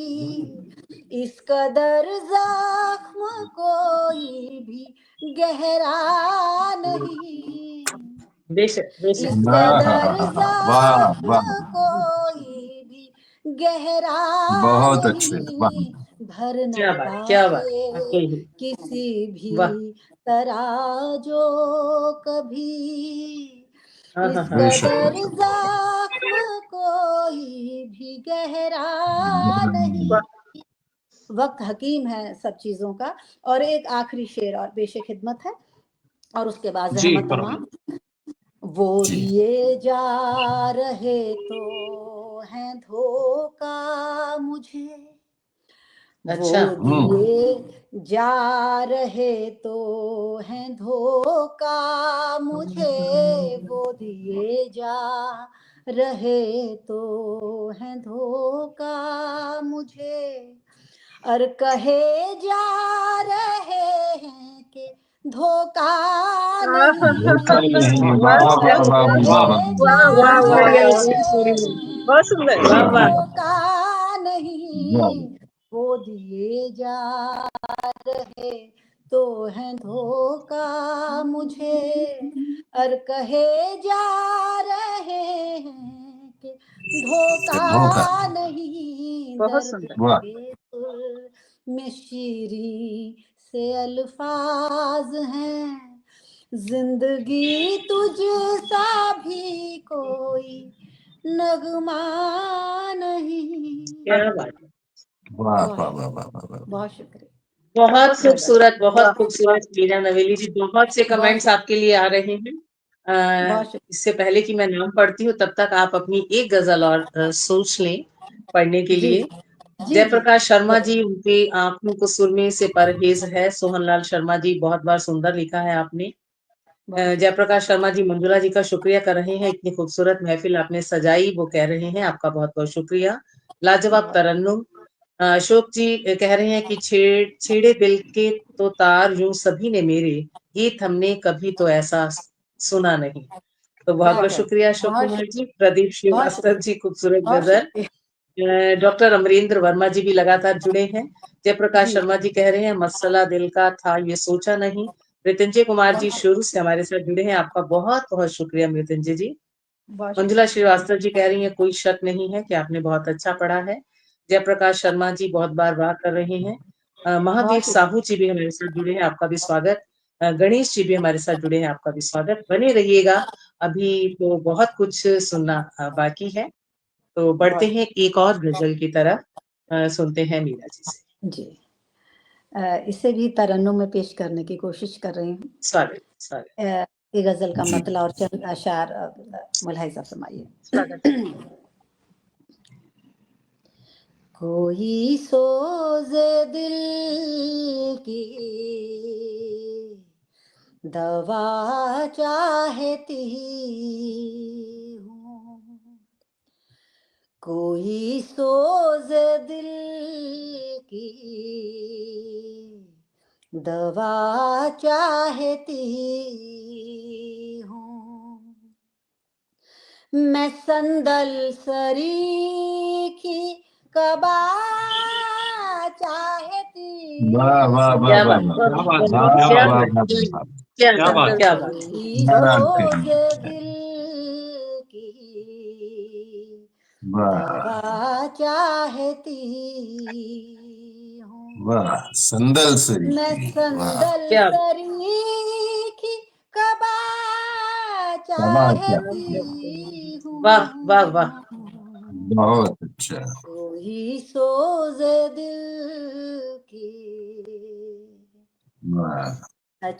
इस कदर जख्म कोई भी गहरा नहीं, बेशक बेशक। इस कदर वाह जख्म वाह। कोई भी गहरा बहुत अच्छे। वाह नहीं, भर ना क्या बात पाए वाकई ही। किसी भी वाह तराजो कभी, हाँ हाँ इस हाँ बेशक कदर बेशक। जख्म कोई भी गहरा नहीं। वक्त हकीम है सब चीजों का। और एक आखिरी शेर और पेशे खिदमत है और उसके बाद जी रहमत फरमाइए। तमाम। वो जी दिए जा रहे तो हैं धोखा मुझे, वो अच्छा दिए जा रहे तो हैं धोखा मुझे, वो दिए जा रहे तो हैं धोखा मुझे, और कहे जा रहे हैं कि धोखा नहीं, धोखा नहीं। वाह वाह क्या वाह और वाह सुंदर वाह कहे वाह। जा वाह वाह वाह बढ़िया वाह शेर रहे पूरी हैं बहुत सुंदर कि वाह वाह धोखा वाह नहीं, वो दिए जा रहे तो हैं धोखा मुझे, और कहे जा रहे हैं कि धोखा। धोखा नहीं, बहुत दर्द सुंदर वाह के सुर में शीरीं से अल्फाज हैं, जिंदगी तुझ सा भी कोई नगमा नहीं। क्या बात वाह बहुत वाह वाह शुक्रिया, वाह वाह वाह। बहुत शुक्रिया। बहुत खूबसूरत मीरा नवेली जी, बहुत से कमेंट्स आपके लिए आ रहे हैं। इससे पहले कि मैं नाम पढ़ती हूँ तब तक आप अपनी एक गजल और सोच लें पढ़ने के लिए। जयप्रकाश शर्मा जी, उनके आंखों को सुरमे से परहेज है। सोहनलाल शर्मा जी, बहुत बार सुंदर लिखा है आपने। जयप्रकाश शर्मा जी मंजुला जी का शुक्रिया कर रहे हैं, इतनी खूबसूरत महफिल आपने सजाई, वो कह रहे हैं आपका बहुत बहुत शुक्रिया। लाजवाब तरन्नुम। अशोक जी कह रहे हैं कि छेड़े दिल के तो तार यूं सभी ने मेरे, गीत हमने कभी तो ऐसा सुना नहीं। तो बहुत बहुत शुक्रिया अशोक कुमार जी। प्रदीप श्रीवास्तव जी, खूबसूरत गजल। डॉक्टर अमरेंद्र वर्मा जी भी लगातार जुड़े हैं। जयप्रकाश शर्मा जी कह रहे हैं मसला दिल का था ये सोचा नहीं। मृत्युंजय कुमार जी शुरू से हमारे साथ जुड़े हैं, आपका बहुत बहुत शुक्रिया मृत्युंजय जी। मंजुला श्रीवास्तव जी कह रही हैं कोई शक नहीं है कि आपने बहुत अच्छा पढ़ा है। जयप्रकाश शर्मा जी बहुत बार बात कर रहे हैं। महावीर साहू जी भी हमारे साथ जुड़े हैं, आपका भी स्वागत। गणेश जी भी हमारे साथ जुड़े हैं, आपका भी स्वागत। बने रहिएगा, अभी तो बहुत कुछ सुनना बाकी है। तो बढ़ते हैं एक और गजल की तरफ, सुनते हैं मीरा जी से। जी, इसे भी तरन्नुम में पेश करने की कोशिश कर रही हूँ। स्वागत। ये गजल का मतला और चंद अशार मुलाहिजा फरमाइए। कोई सोज दिल की दवा चाहती हूँ, कोई सोज दिल की दवा चाहती हूँ, मैं संदल सरी की कबा चाहती सोज दिल की दवा चाहती हूँ, संदल सरी, मैं संदल सरी की कबा चाहती हूँ। वाह वाह वाह, बहुत अच्छा। कोई सोज दिल की।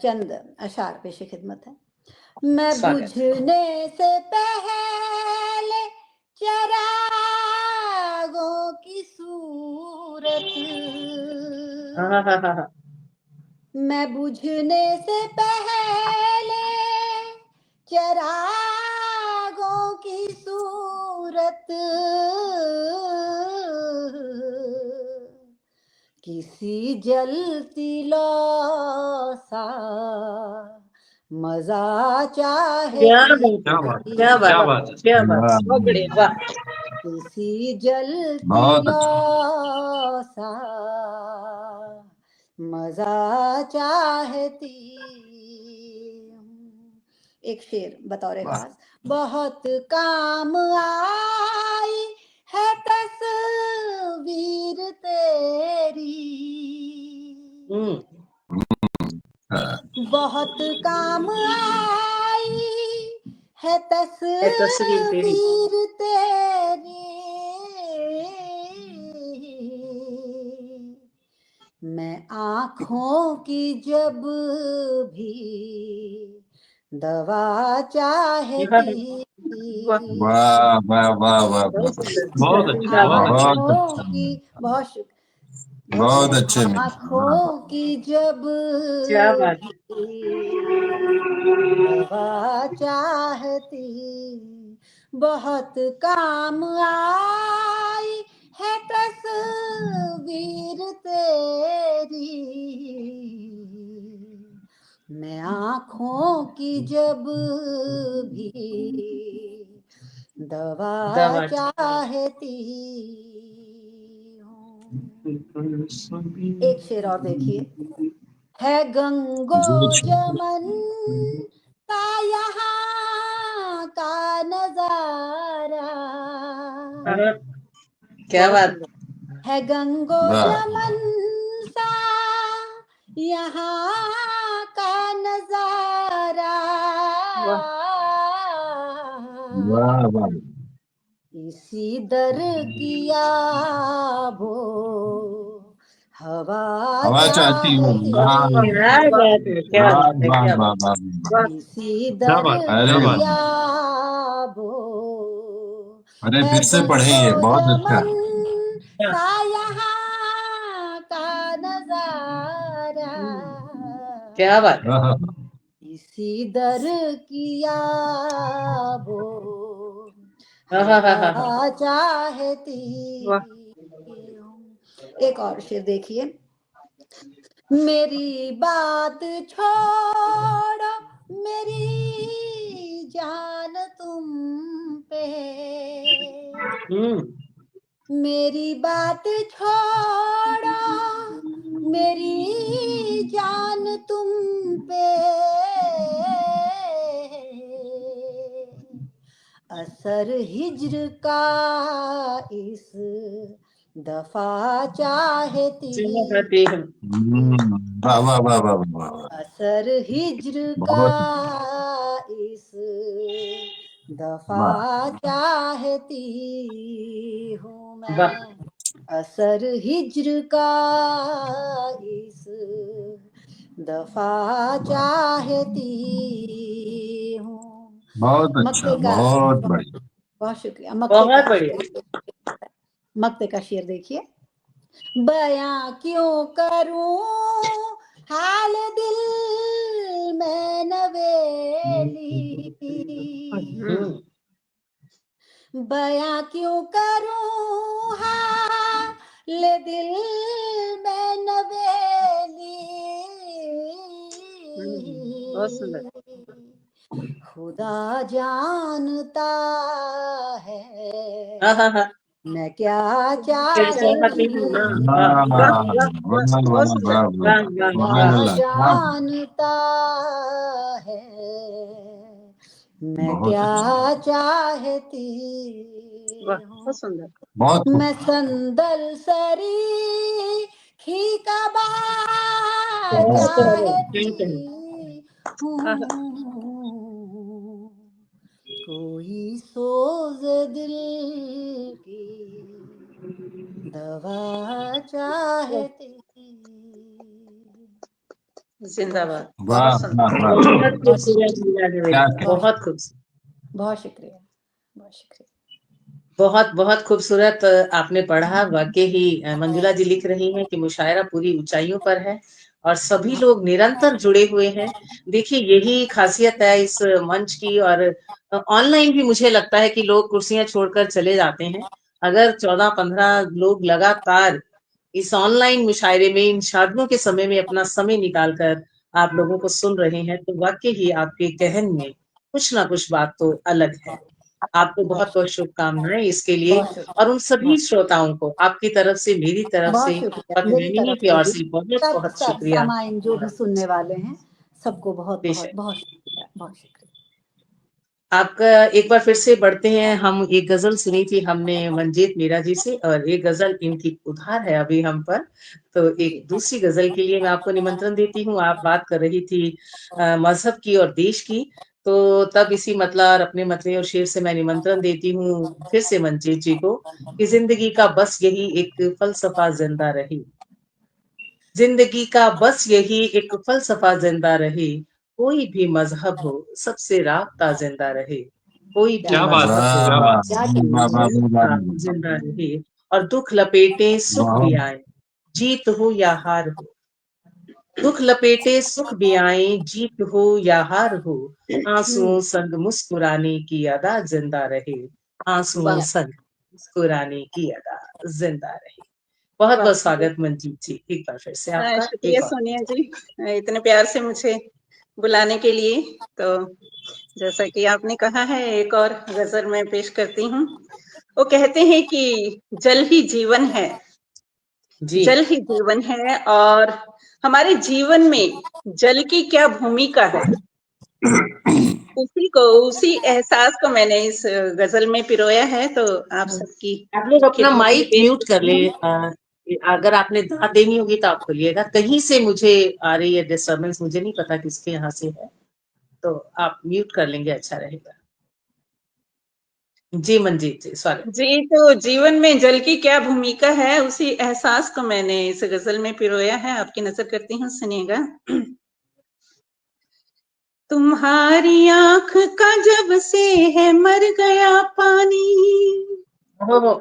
चंद अशार पेश खिदमत है। मैं बुझने से पहले चरागों की सूरत, मैं बुझने से पहले चरागों की सूरत किसी जलती लौ सा मजा चाहती, क्या बात, किसी जलती लौ सा मजा चाहती। एक शेर बतौर खास, बहुत काम आई है तस्वीर तेरी, बहुत काम आई है तस्वीर तेरी, मैं आँखों की जब भी दवा चाहती, वाह वाह वाह वाह, बहुत अच्छे, आँखों की जब दवा चाहती, बहुत काम आई है तस्वीर तेरी, मैं आँखों की जब भी दवा चाहती हूँ। एक शेर और देखिए, है गंगो जमन का यहाँ का नजारा, क्या बात है गंगो जमन सा यहाँ का नजारा, इसी दर किया वो हवा चाहती हूँ। क्या बात है, क्या वाह बात है, वाह क्या वाह बात वाह है। वाह। इसी क्या बात है, अरे क्या दर बात वाह। है। याबो अरे है फिर से पढ़े, ये दस्तो बहुत अच्छा। चमन सा यहाँ का नजारा, क्या बात है। हाँ, इसी दर की याबो हाँ, हाँ, हाँ, हाँ, हाँ। हवा चाहती वाह। हूँ। एक और शेर देखिए। मेरी बात छोड़ो मेरी जान तुम पे, मेरी बात छोड़ो मेरी जान तुम पे, असर हिज्र का इस दफा चाहती, चाहती हूँ। वाह वाह वाह वाह वाह वाह। असर हिज्र का बहुत इस दफा वाह। चाहती हूँ वाह। मैं, असर हिज्र का इस दफा चाहती हूँ। बहुत अच्छा, मक्ते का बहुत बढ़िया। बहुत शुक्रिया। मक्ते बहुत का बढ़िया। मक्ते का शेर देखिए। बयां क्यों करूं हाल दिल में नवेली, बयां क्यों करूं हाल दिल में नवेली, बहुत सुंदर। खुदा जानता है हाँ, हाँ, हाँ। मैं क्या क्या चाहती चाहती हूँ ना। वाह वाह, वाह वाह वाह वाह, वाह बहुत वाह सुंदर। वाह वाह, वाह। वाह, खुदा वाह। वाह, जानता है मैं बहुत क्या अच्छा, चाहती वाह, हूँ। बहुत सुंदर। बहुत खूब। मैं संदल सरी खी का क्या करें, चाहती क्या करें। हूँ, कोई सोज दिल की दवा चाहती। जिंदाबाद। वाह बहुत सुंदर। वाह वाह। बहुत खूबसूरत मिला है क्या बेटा, बहुत खूबसूरत। बहुत शुक्रिया, बहुत शुक्रिया। बहुत बहुत खूबसूरत आपने पढ़ा। वाकई ही मंजुला जी लिख रही हैं कि मुशायरा पूरी ऊंचाइयों पर है और सभी लोग निरंतर जुड़े हुए हैं। देखिए यही खासियत है इस मंच की। और ऑनलाइन भी मुझे लगता है कि लोग कुर्सियां छोड़कर चले जाते हैं। अगर 14-15 लोग लगातार इस ऑनलाइन मुशायरे में इन शादियों के समय में अपना समय निकालकर आप लोगों को सुन रहे हैं तो वाकई ही आपके कहन में कुछ ना कुछ बात तो अलग है। आपको बहुत बहुत शुभकामनाएं इसके लिए। बहुत शुक्रिया, और उन सभी श्रोताओं को आपकी तरफ से, मेरी तरफ बहुत से, शुक्रिया। मेरी पद्मिनी तरफ की से ओर भी से बहुत सब बहुत सब शुक्रिया। सामाइन जो भी सुनने वाले हैं सबको बहुत बेशक। बहुत बहुत शुक्रिया, बहुत शुक्रिया। आपका एक बार फिर से बढ़ते हैं। हम एक गजल सुनी थी हमने मंजीत मीरा जी से और एक गजल इनकी उधार है अभी हम पर। तो एक जी दूसरी गजल के लिए मैं आपको निमंत्रण देती हूँ। आप बात कर रही थी मजहब की और देश की। तो तब इसी मतला और अपने मतले और शेर से मैं निमंत्रण देती हूँ फिर से मंजीत जी को कि जिंदगी का बस यही एक फलसफा जिंदा रही, जिंदगी का बस यही एक फलसफा जिंदा रहे, कोई भी मजहब हो सबसे राबता जिंदा रहे, कोई भी क्या बात है, मजहब हो क्या वाह बात है। क्या सबसे वाह वाह वाह राबता वाह। जिंदा रहे। और दुख लपेटे सुख भी बहुत आए, जीत हो या हार हो, दुख लपेटे सुख भी आए, जीत हो या हार हो, आंसुओं संग मुस्कुराने की अदा जिंदा रहे, आंसुओं वाह संग मुस्कुराने की अदा जिंदा रहे। बहुत वाह। बहुत स्वागत मंजीत जी, एक बार फिर से आपका शुक्रिया एक और। सोनिया जी, इतने प्यार से मुझे बुलाने के लिए। तो जैसा कि आपने कहा है, एक और गजल मैं पेश करती हूँ। वो कहते हैं कि जल ही जीवन है, जी जल ही जीवन है, और हमारे जीवन में जल की क्या भूमिका है, उसी एहसास को मैंने इस गजल में पिरोया है। तो आप सबकी आप लोग अपना खिदमत में माइक पेश म्यूट कर करती ले। हूँ। अगर आपने दाद देनी होगी तो आप खोलिएगा। कहीं से मुझे आ रही है डिस्टरबेंस, मुझे नहीं पता किसके यहाँ से है, तो आप म्यूट कर लेंगे अच्छा रहेगा। जी मंजीत जी, स्वागत। जी, तो जीवन में जल की क्या भूमिका है, उसी एहसास को मैंने इस गजल में पिरोया है, आपकी नजर करती हूँ, सुनिएगा। तुम्हारी आंख का जब से है मर गया पानी, हो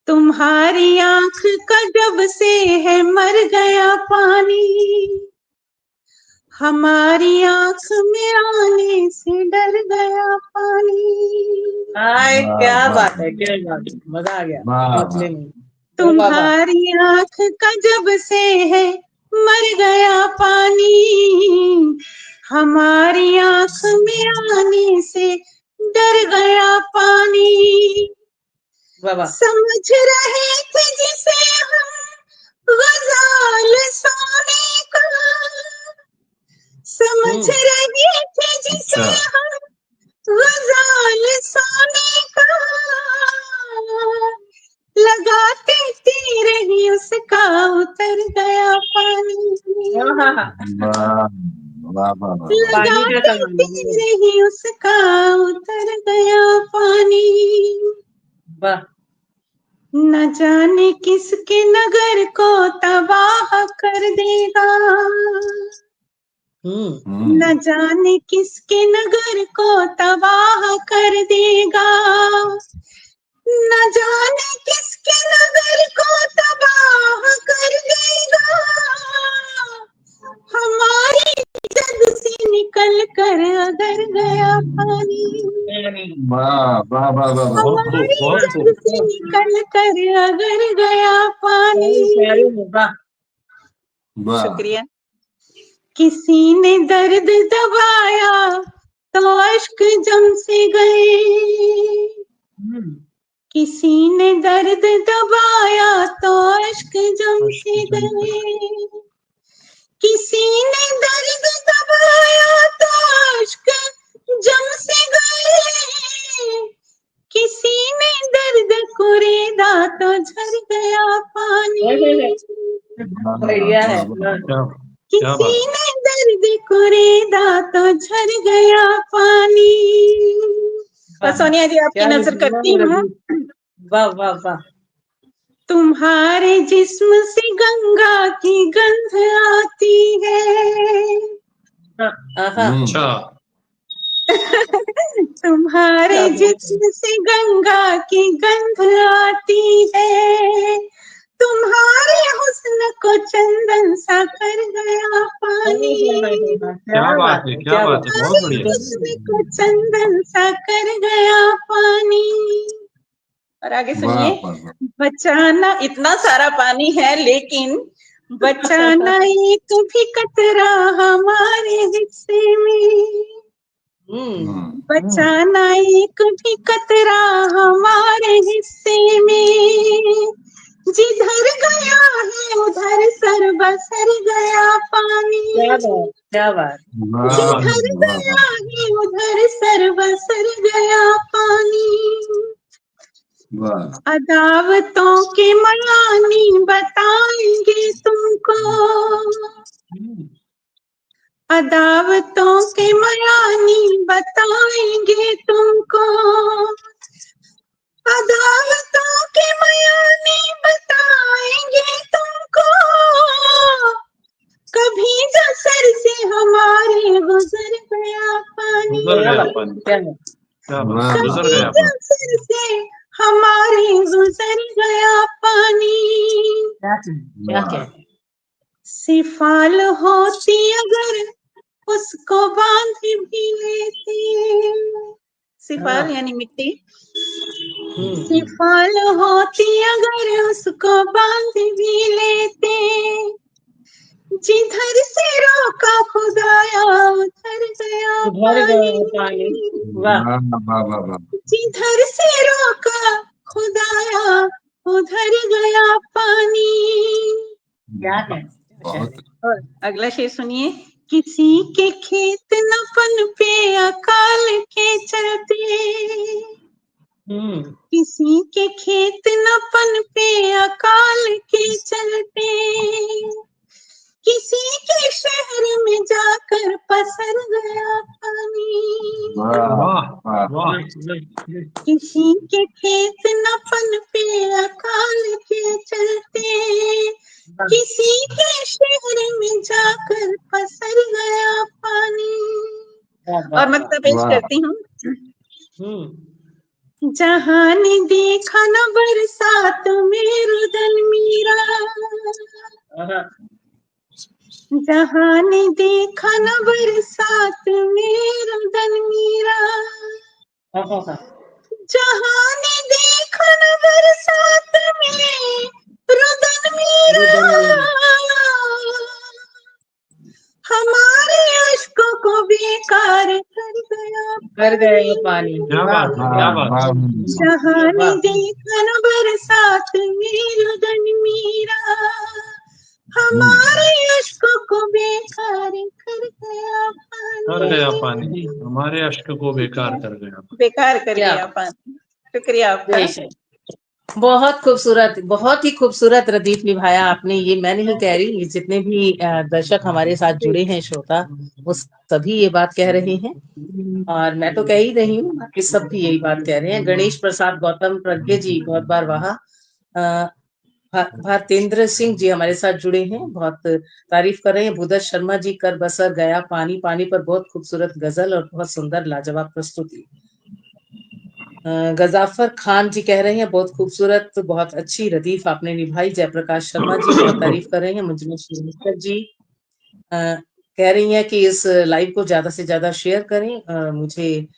तुम्हारी आंख का जब से है मर गया पानी, हमारी आंख में आने से डर गया पानी। हाय, वाह क्या वाह बात है, क्या बात है, मजा आ गया वाह सोचने में। वाह वाह। तुम्हारी आंख का जब से है मर गया पानी, हमारी आंख में आने से डर गया पानी। वाह वाह। समझ रहे थे जिसे हम गजाल सोने का, समझ रहे थे जिसे अच्छा हम गजाल सोने का, लगाते तीर ही उसका उतर गया पानी, हाँ हाँ, वाह वाह वाह वाह वाह पानी का लगाते कमाल तीर है। ही उसका उतर गया पानी। वाह। न जाने किसके नगर को तबाह कर देगा, न जाने किसके नगर को तबाह कर देगा, न जाने किसके नगर को तबाह कर देगा, हमारी जद से निकल कर अगर गया पानी, वाह वाह वाह वाह वाह बहुत खूब, हमारी बहुत जद खूब। से निकल कर अगर गया पानी। वाह। वाह शुक्रिया। किसी ने दर्द दबाया तो अश्क जम से गए, किसी ने दर्द दबाया तो अश्क जम से गए, किसी ने दर्द दबाया तो अश्क जम से गए, किसी ने दर्द कुरेदा तो झर गया पानी, बढ़िया है। क्या किसी बात। ने दर्द कुरेदा तो झर गया पानी। बस सोनिया जी, आपकी क्या नजर करती हूँ। वाह वाह वाह। तुम्हारे जिस्म से गंगा की गंध आती है, आहा। अच्छा, तुम्हारे क्या बात है। जिस्म से गंगा की गंध आती है, तुम्हारे हुस्न को चंदन सा कर गया पानी, क्या बात है, क्या क्या बात बात है, बहुत तुम्हारे बढ़िया। हुस्न को चंदन सा कर गया पानी। और आगे वाह सुनिए। वाह वाह बचाना, इतना सारा पानी है लेकिन बचाना एक भी कतरा हमारे हिस्से में, बचाना एक भी कतरा हमारे हिस्से में, जिधर गया है उधर सर बसर गया पानी, क्या बात। जिधर वाह गया है उधर सर बसर गया पानी। वाह अदावतों के मयानी बताएंगे तुमको, अदावतों के मयानी बताएंगे तुमको, अदावतों के मयानी बताएंगे तुमको, कभी जो सर से हमारे गुजर गया पानी, गुजर गया पानी। क्या बात। क्या बात, वाह गुजर कभी गया जो पानी। सर से हमारे गुजर गया पानी। क्या कहते। सिफाल होती अगर उसको बांध भी लेते, सिफाल यानी मिट्टी, सिफाल होती अगर उसको बांध भी लेते, जिधर से रोका खुदाया उधर गया पानी, वाह। वाह वाह वाह जिधर से रोका खुदाया उधर गया पानी। क्या है। बहुत और अगला शेर सुनिए। किसी के खेत न पनपे अकाल के चलते, किसी के खेत न पनपे अकाल के चलते, किसी के शहर में जा जाकर पसर गया पानी। वाह वाह वाह वाह किसी के खेत न पनपे अकाल के चलते, किसी के शहर में जाकर पसर गया पानी। और मैं पेश वाह करती हूँ। जहाँ ने देखा न बरसात में रुदन मीरा, जहाँ ने देखा न बरसात में रुदन मीरा, जहाँ ने देखा न बरसात में रुदन मीरा, हमारे अश्कों को बेकार कर गया पानी। क्या बात है, क्या बात है। जहाँ ने देखा न बरसात में रुदन मीरा, हमारे अश्कों को बेकार कर गया पानी, हमारे अश्क को बेकार कर गया। बेकार कर गया पानी। शुक्रिया आपका। बहुत खूबसूरत, बहुत ही खूबसूरत रदीफ निभाया आपने। ये मैं नहीं कह रही, जितने भी दर्शक हमारे साथ जुड़े हैं, श्रोता, वो सभी ये बात कह रहे हैं और मैं तो कह ही रही हूँ, बाकी सब भी यही बात कह रहे हैं। गणेश प्रसाद गौतम प्रज्ञ जी बहुत बार वहाँ, भारतेंद्र सिंह जी हमारे साथ जुड़े हैं, बहुत तारीफ कर रहे हैं। भूदत शर्मा जी, कर बसर गया पानी, पानी पर बहुत खूबसूरत गजल और बहुत सुंदर लाजवाब प्रस्तुति। गजाफर खान जी कह रहे हैं बहुत खूबसूरत, बहुत अच्छी रदीफ आपने निभाई। जयप्रकाश शर्मा जी बहुत तारीफ कर रहे हैं। मंजुला श्रीवास्तव जी कह रही हैं कि इस लाइव को ज्यादा से ज्यादा शेयर करें। मुझे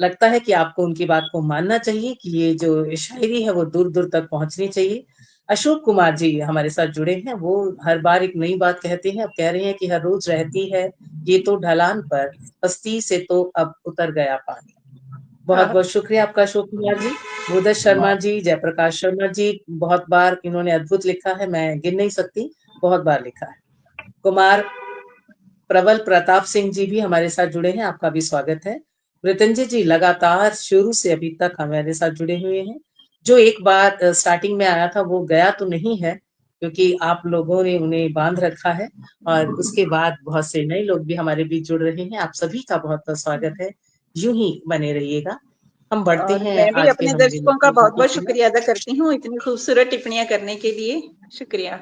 लगता है कि आपको उनकी बात को मानना चाहिए कि ये जो शायरी है वो दूर दूर तक पहुंचनी चाहिए। अशोक कुमार जी हमारे साथ जुड़े हैं, वो हर बार एक नई बात कहते हैं। अब कह रहे हैं कि हर रोज रहती है ये तो ढलान पर, हस्ती से तो अब उतर गया पानी। बहुत बहुत शुक्रिया आपका अशोक कुमार जी। भूदत शर्मा जी, जयप्रकाश शर्मा जी, बहुत बार इन्होंने अद्भुत लिखा है, मैं गिन नहीं सकती, बहुत बार लिखा है। कुमार प्रबल प्रताप सिंह जी भी हमारे साथ जुड़े हैं, आपका भी स्वागत है। मृत्युंजय जी लगातार शुरू से अभी तक हमारे साथ जुड़े हुए हैं। जो एक बार स्टार्टिंग में आया था वो गया तो नहीं है, क्योंकि आप लोगों ने उन्हें बांध रखा है, और उसके बाद बहुत से नए लोग भी हमारे बीच जुड़ रहे हैं। आप सभी का बहुत बहुत स्वागत है, यूं ही बने रहिएगा। हम बढ़ते और हैं मैं भी आज अपने के हमारे दर्शकों का बहुत बहुत की शुक्रिया अदा करती हूँ इतनी खूबसूरत टिप्पणियां करने के लिए। शुक्रिया।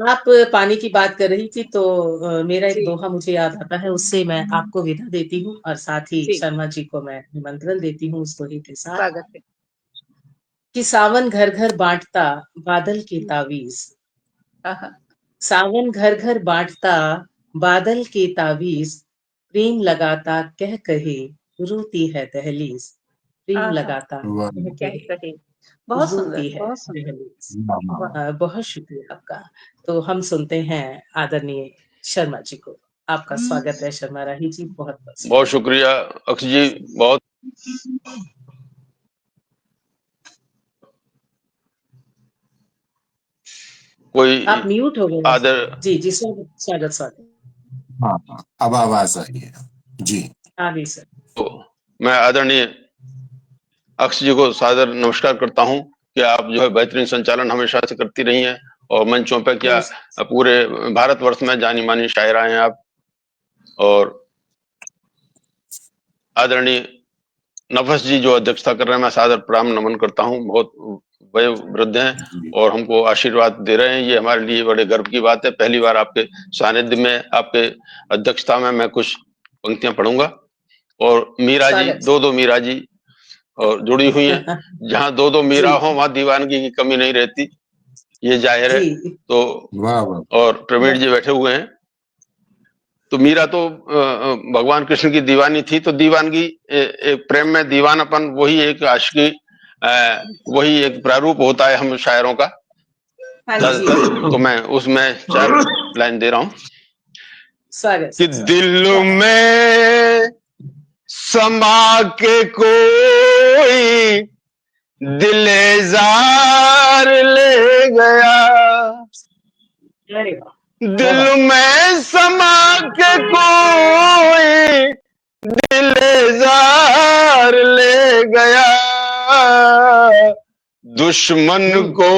आप पानी की बात कर रही थी तो मेरा एक जी दोहा मुझे याद आता है, उससे मैं आपको विदा देती हूँ और साथ ही जी शर्मा जी को मैं निमंत्रण देती हूँ उस दोहे के साथ स्वागत है। कि सावन घर घर बांटता बादल के तावीज, आहा, सावन घर घर बांटता बादल के तावीज, प्रेम लगाता कह कहे रोती है दहलीज, प्रेम आहा, लगाता वाह कह क्या कहे कहे। बहुत सुंदर, रोती है बहुत सुंदर। दहलीज। वाह, बहुत शुक्रिया आपका। तो हम सुनते हैं आदरणीय शर्मा जी को। आपका स्वागत है शर्मा राही जी, बहुत बहुत शुक्रिया अक्ष जी। बहुत कोई आप म्यूट हो गए आदर। जी जी, स्वागत स्वागत स्वागत। हाँ अब आवाज आई है जी। हाँ जी सर। तो मैं आदरणीय अक्ष जी को सादर नमस्कार करता हूं कि आप जो है बेहतरीन संचालन हमेशा से करती रही हैं और मंचों पे क्या पूरे भारतवर्ष में जानी मानी शायरा हैं आप। और आदरणीय नफस जी जो अध्यक्षता कर रहे हैं, मैं सादर प्रणाम नमन करता हूं। बहुत वयोवृद्ध हैं और हमको आशीर्वाद दे रहे हैं, ये हमारे लिए बड़े गर्व की बात है। पहली बार आपके सानिध्य में, आपके अध्यक्षता में मैं कुछ पंक्तियां पढ़ूंगा। और मीरा जी, दो मीरा जी और जुड़ी हुई हैं। जहाँ दो मीरा हो वहां दीवानगी की कमी नहीं रहती, ये जाहिर है। तो और प्रवीण जी बैठे हुए हैं। तो मीरा तो भगवान कृष्ण की दीवानी थी, तो दीवानगी एक प्रेम में दीवानापन, वही एक आशिकी, वही एक प्रारूप होता है हम शायरों का ज्यादातर। तो मैं उसमें 4 लाइन दे रहा हूं कि दिल में समा के कोई दिलेजार ले गया, दिल में समा के कोई दिलेजार ले गया, दुश्मन को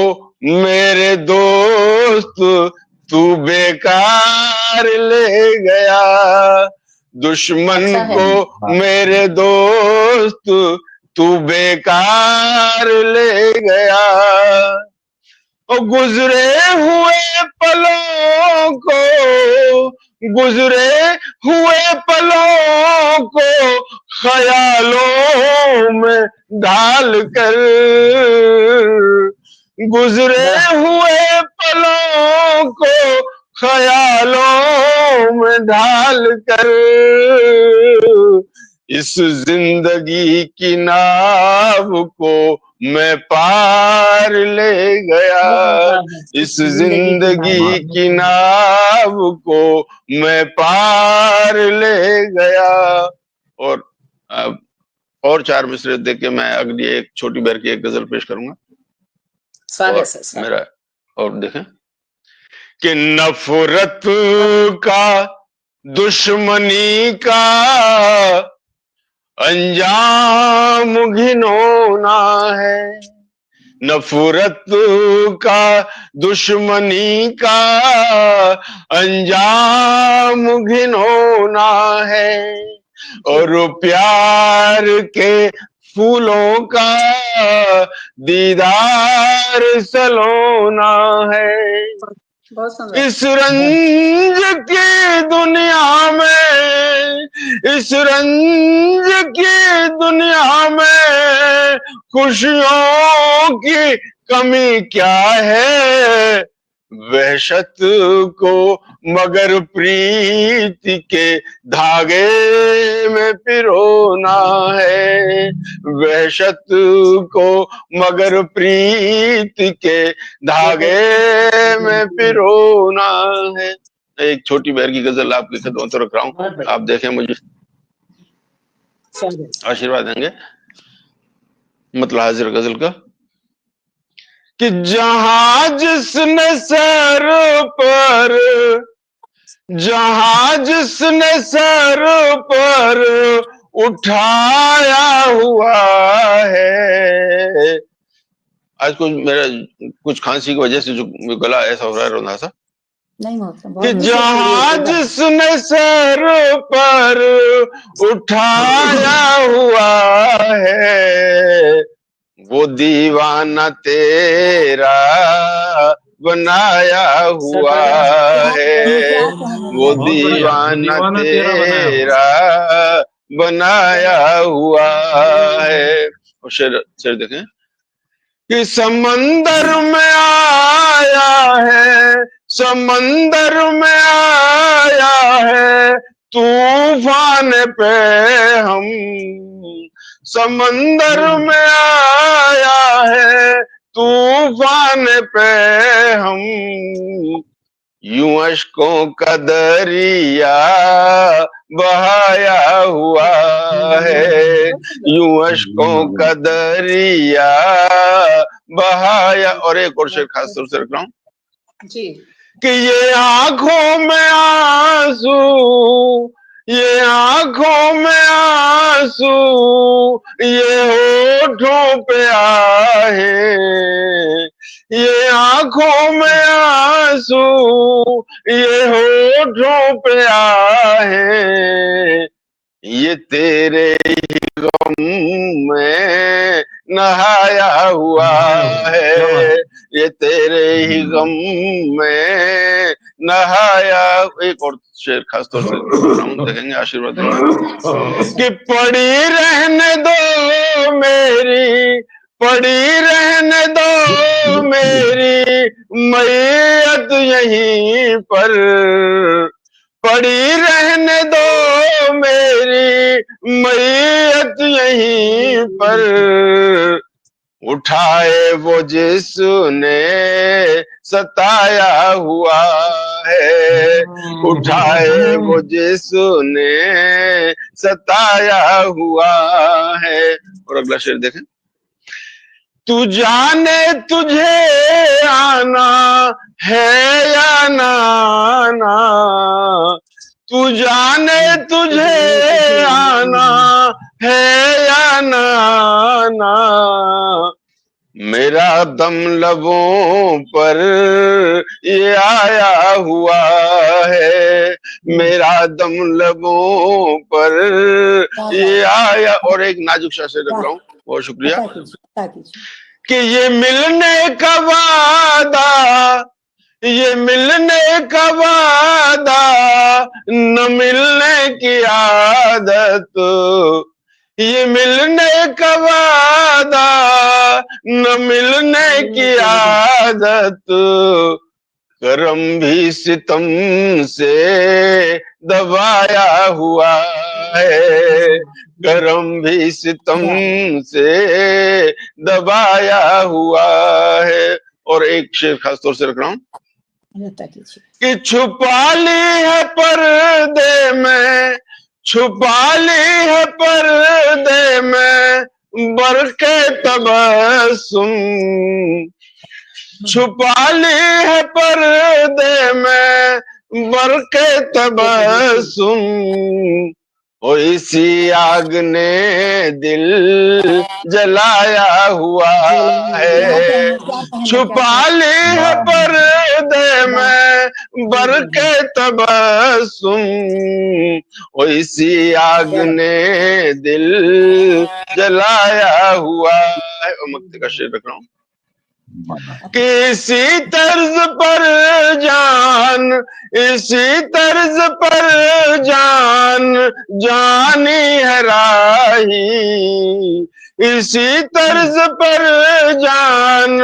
मेरे दोस्त तू बेकार ले गया, दुश्मन अच्छा है। को मेरे दोस्त तू बेकार ले गया। और गुजरे हुए पलों को, गुजरे हुए पलों को ख्यालों में ढाल कर, गुजरे हुए पलों को ख्यालों में ढाल कर, इस जिंदगी की नाव को मैं पार ले गया, इस जिंदगी की नाव को मैं पार ले गया। और 4 मिसरे देके मैं अगली एक छोटी बहर की एक गजल पेश करूंगा। और मेरा और देखें कि नफरत का दुश्मनी का अंजाम घिनौना है, नफरत का दुश्मनी का अंजाम घिनौना है, और प्यार के फूलों का दीदार सलोना है। इस रंज की दुनिया में, इस रंज की दुनिया में खुशियों की कमी क्या है, वहशत को मगर प्रीति के धागे में पिरोना है, वहशत को मगर प्रीति के धागे में पिरोना है। एक छोटी बहर की गजल आपकी खिदमत में रख रहा हूँ, आप देखें, मुझे आशीर्वाद देंगे। मतलब हाजिर गजल का कि जहां जिसने सर पर, जहां जिसने सर पर उठाया हुआ है। आज कुछ खांसी की वजह से जो गला ऐसा हो रहा है रोना सा, कि जहां जिसने सर पर उठाया हुआ है, वो दीवाना तेरा बनाया हुआ है, वो दीवाना तेरा बनाया हुआ है। और शेर देखें कि समंदर में आया है, समंदर में आया है तूफान पे हम, समंदर में आया है तूफान पे हम, यूं अश्कों का दरिया बहाया हुआ है, यूं अश्कों का दरिया बहाया। और एक और शेर खास तौर से रख रहा हूं जी, कि ये आंखों में आंसू, ये आंखों में आंसू, ये होठों पे आहे, ये आंखों में आंसू, ये होठों पे आहे, ये तेरे ही गम में नहाया हुआ है, ये तेरे ही गम में नहाया। एक और शेर खास तौर से देखेंगे, आशीर्वाद देंगे कि पड़ी रहने दो मेरी, पड़ी रहने दो मेरी मैयत यहीं पर, पड़ी रहने दो मेरी मैयत यहीं पर, उठाए वो जिसने सताया हुआ है, उठाए वो जिसने सताया हुआ है। और अगला शेर देखें, तू जाने तुझे आना है या ना आना, तू जाने तुझे आना है या ना आना, मेरा दम लबों पर ये आया हुआ है, मेरा दम लबों पर ये आया। और एक नाजुक सा शेर रख रहा हूँ, बहुत शुक्रिया। कि ये मिलने का वादा, ये मिलने का वादा, न मिलने की आदत, ये मिलने का वादा, न मिलने की आदत, करम भी सितम से दबाया हुआ है, करम भी सितम से दबाया हुआ है। और एक शेर खास तौर से रख रहा हूँ कि छुपा ली है पर्दे में, छुपा ली है पर्दे में बरके तबस्सुम, छुपा ली है पर्दे में बरके तबस्सुम, ओ इसी आग ने दिल जलाया हुआ है, छुपा ली है पर्दे में बरके तबस्सुम, ओ इसी आग ने दिल जलाया हुआ है। और मक्ते का शेर रख रहा हूँ कि इसी तर्ज पर जान, इसी तर्ज पर जान जानी है राही, इसी तर्ज पर जान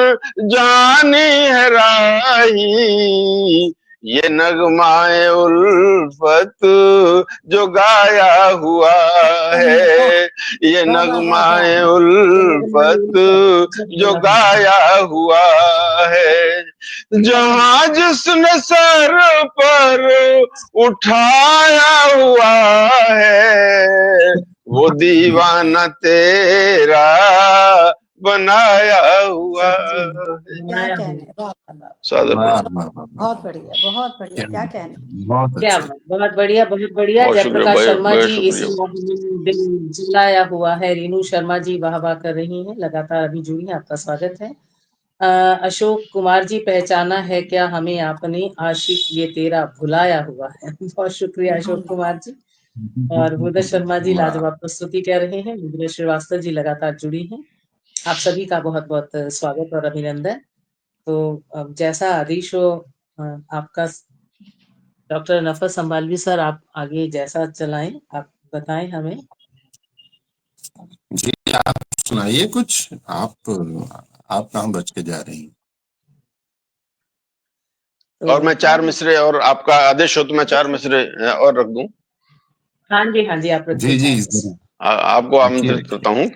जानी है राही, ये नगमाए उल्फत जो गाया हुआ है, ये नगमाए उल्फत जो गाया हुआ है, जहां जिसने सर पर उठाया हुआ है, वो दीवाना तेरा बनाया हुआ है। क्या कहने, बहुत बढ़िया, बहुत बढ़िया, क्या कहने, क्या बहुत बढ़िया, बहुत बढ़िया। जयप्रकाश शर्मा जी, इसी दिन जिलाया हुआ है। रीनू शर्मा जी वाह वाह कर रही हैं, लगातार अभी जुड़ी हैं, आपका स्वागत है। अशोक कुमार जी, पहचाना है क्या हमें आपने, आशिक ये तेरा भुलाया हुआ है। बहुत शुक्रिया अशोक कुमार जी। और बुद्ध शर्मा जी लाजवाब प्रस्तुति कर रहे हैं। मुद्रा श्रीवास्तव जी लगातार जुड़ी हैं। आप सभी का बहुत बहुत स्वागत और अभिनंदन। तो अब जैसा आदेश हो आपका, डॉक्टर नफस संबालवी सर, आप आगे जैसा चलाएं, आप बताएं हमें। जी, आप सुनाइए कुछ, आप कहाँ बच के जा रही हैं? और मैं 4 मिसरे, और आपका आदेश हो तो मैं 4 मिसरे और रख दूं। हाँ जी, हाँ जी, आप जी जी, आपको आमंत्रित करता हूं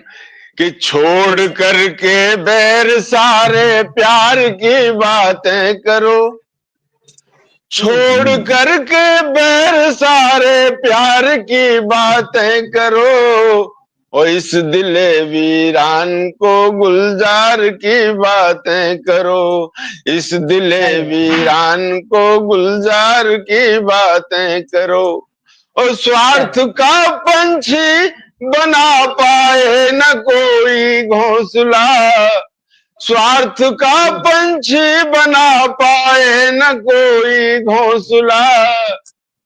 कि छोड़ करके बैर सारे प्यार की बातें करो, छोड़ करके बैर सारे प्यार की बातें करो, और इस दिले वीरान को गुलजार की बातें करो, इस दिले वीरान को गुलजार की बातें करो, और स्वार्थ का पंछी बना पाए न कोई घोंसला, स्वार्थ का पंछी बना पाए न कोई घोंसला,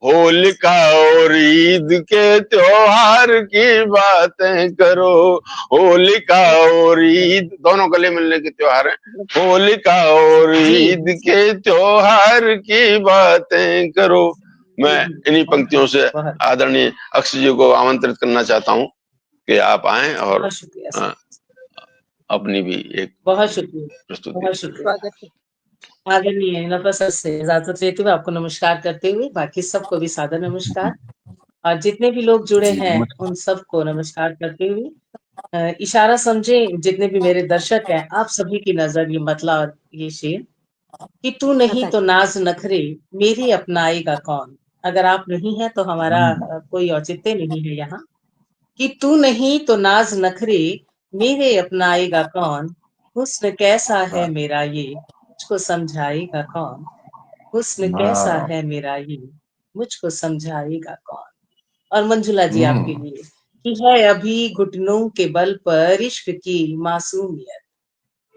होलिका और ईद के त्योहार की बातें करो, होलिका और ईद दोनों गले मिलने के त्योहार हैं, होलिका और ईद के त्योहार की बातें करो। मैं इन्हीं पंक्तियों से आदरणीय अक्षय जी को आमंत्रित करना चाहता हूं कि आप आएं और अपनी भी एक बहुत शुक्रिया, प्रस्तुति। बहुत शुक्रिया। आदरणीय नफस से इजाजत लेते हुए आपको नमस्कार करते हुए बाकी सबको भी सादर नमस्कार, और जितने भी लोग जुड़े हैं उन सबको नमस्कार करते हुए इशारा समझे, जितने भी मेरे दर्शक हैं, आप सभी की नजर ये मतलब ये शेर कि तू नहीं तो नाज नखरे मेरी अपनाएगा कौन। अगर आप नहीं है तो हमारा कोई औचित्य नहीं है यहाँ। कि तू नहीं तो नाज नखरे मेरे अपनाएगा कौन, हुस्न कैसा है मेरा ये मुझको समझाएगा कौन, हुस्न कैसा है मेरा ये मुझको समझाएगा कौन। और मंजुला जी आपके लिए कि है अभी घुटनों के बल पर इश्क की मासूमियत,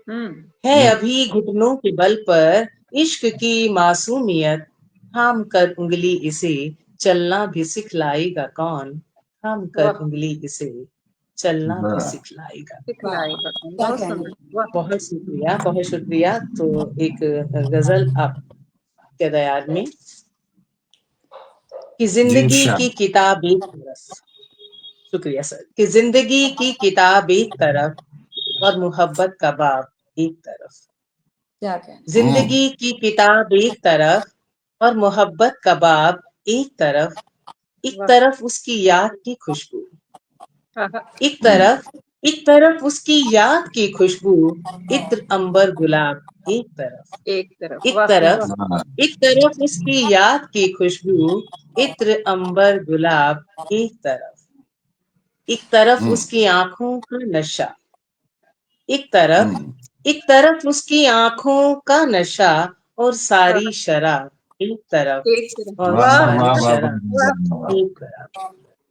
है अभी घुटनों के बल पर इश्क की मासूमियत, थाम कर उंगली इसे चलना भी सिखलाएगा कौन, थाम कर वाह उंगली इसे चलना भी वाह। सिखलाएगा। सिखलाएगा कौन। क्या बहुत कहना सुंदर। वाह बहुत शुक्रिया, बहुत शुक्रिया। तो एक गजल आपके दयार में कि जी जिंदगी इंशाल्लाह। की किताब एक तरफ, शुक्रिया सर, कि जिंदगी की किताब एक तरफ और मोहब्बत का बाब एक तरफ, क्या कहना। जिंदगी की किताब एक तरफ और मोहब्बत का बाब एक तरफ, एक वाह तरफ उसकी याद की खुशबू, आहा, एक तरफ उसकी याद की खुशबू, इत्र अंबर गुलाब एक तरफ, एक तरफ। एक वाह तरफ वाह वाह। एक तरफ उसकी याद की खुशबू, इत्र अंबर गुलाब एक तरफ, एक तरफ उसकी आंखों का नशा, एक तरफ उसकी आंखों का नशा और सारी शराब एक तरफ, एक तरफ। और वाह वाह सारी वाह वाह शराब वाह वाह एक तरफ।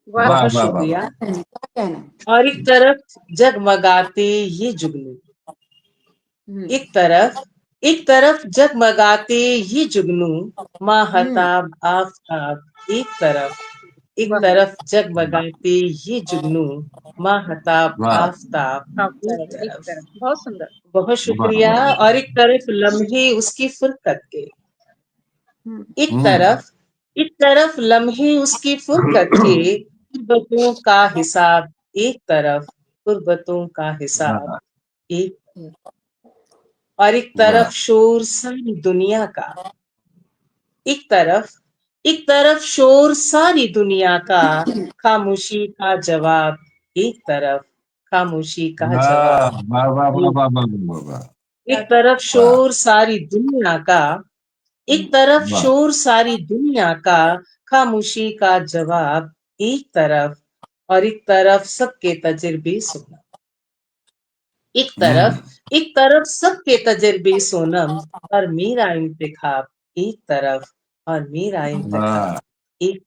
वाह वाह बहुत वाह वाह शुक्रिया। वाह। क्या कहना। और एक तरफ जगमगाते ये जुगनू, एक तरफ जगमगाते ये जुगनू, माहताब आफताब एक वाह तरफ जगमगाते ये जुगनू, माहताब वाह आफताब आप एक एक तरफ। तरफ। बहुत सुंदर। बहुत वाह शुक्रिया। वाह। और एक तरफ लम्हे उसकी फुरकत के, हम्म। एक तरफ लम्हे उसकी फुरकत के, कुर्बतों का हिसाब एक तरफ, कुर्बतों का हिसाब वाह एक, और एक तरफ वाह शोर सारी दुनिया का, एक तरफ शोर सारी दुनिया का, खामोशी का जवाब एक तरफ, खामोशी का वाह जवाब वाह वाह वाह एक, वाह वाह वाह एक तरफ वाह शोर सारी दुनिया का, एक तरफ वाह। शोर सारी दुनिया का, खामोशी का जवाब एक तरफ, और एक तरफ सबके तजुर्बे सुना, एक तरफ सबके तजुर्बे सोनम, और मेरा इंतखाब एक तरफ, और मेरा इंतखाब वाह एक,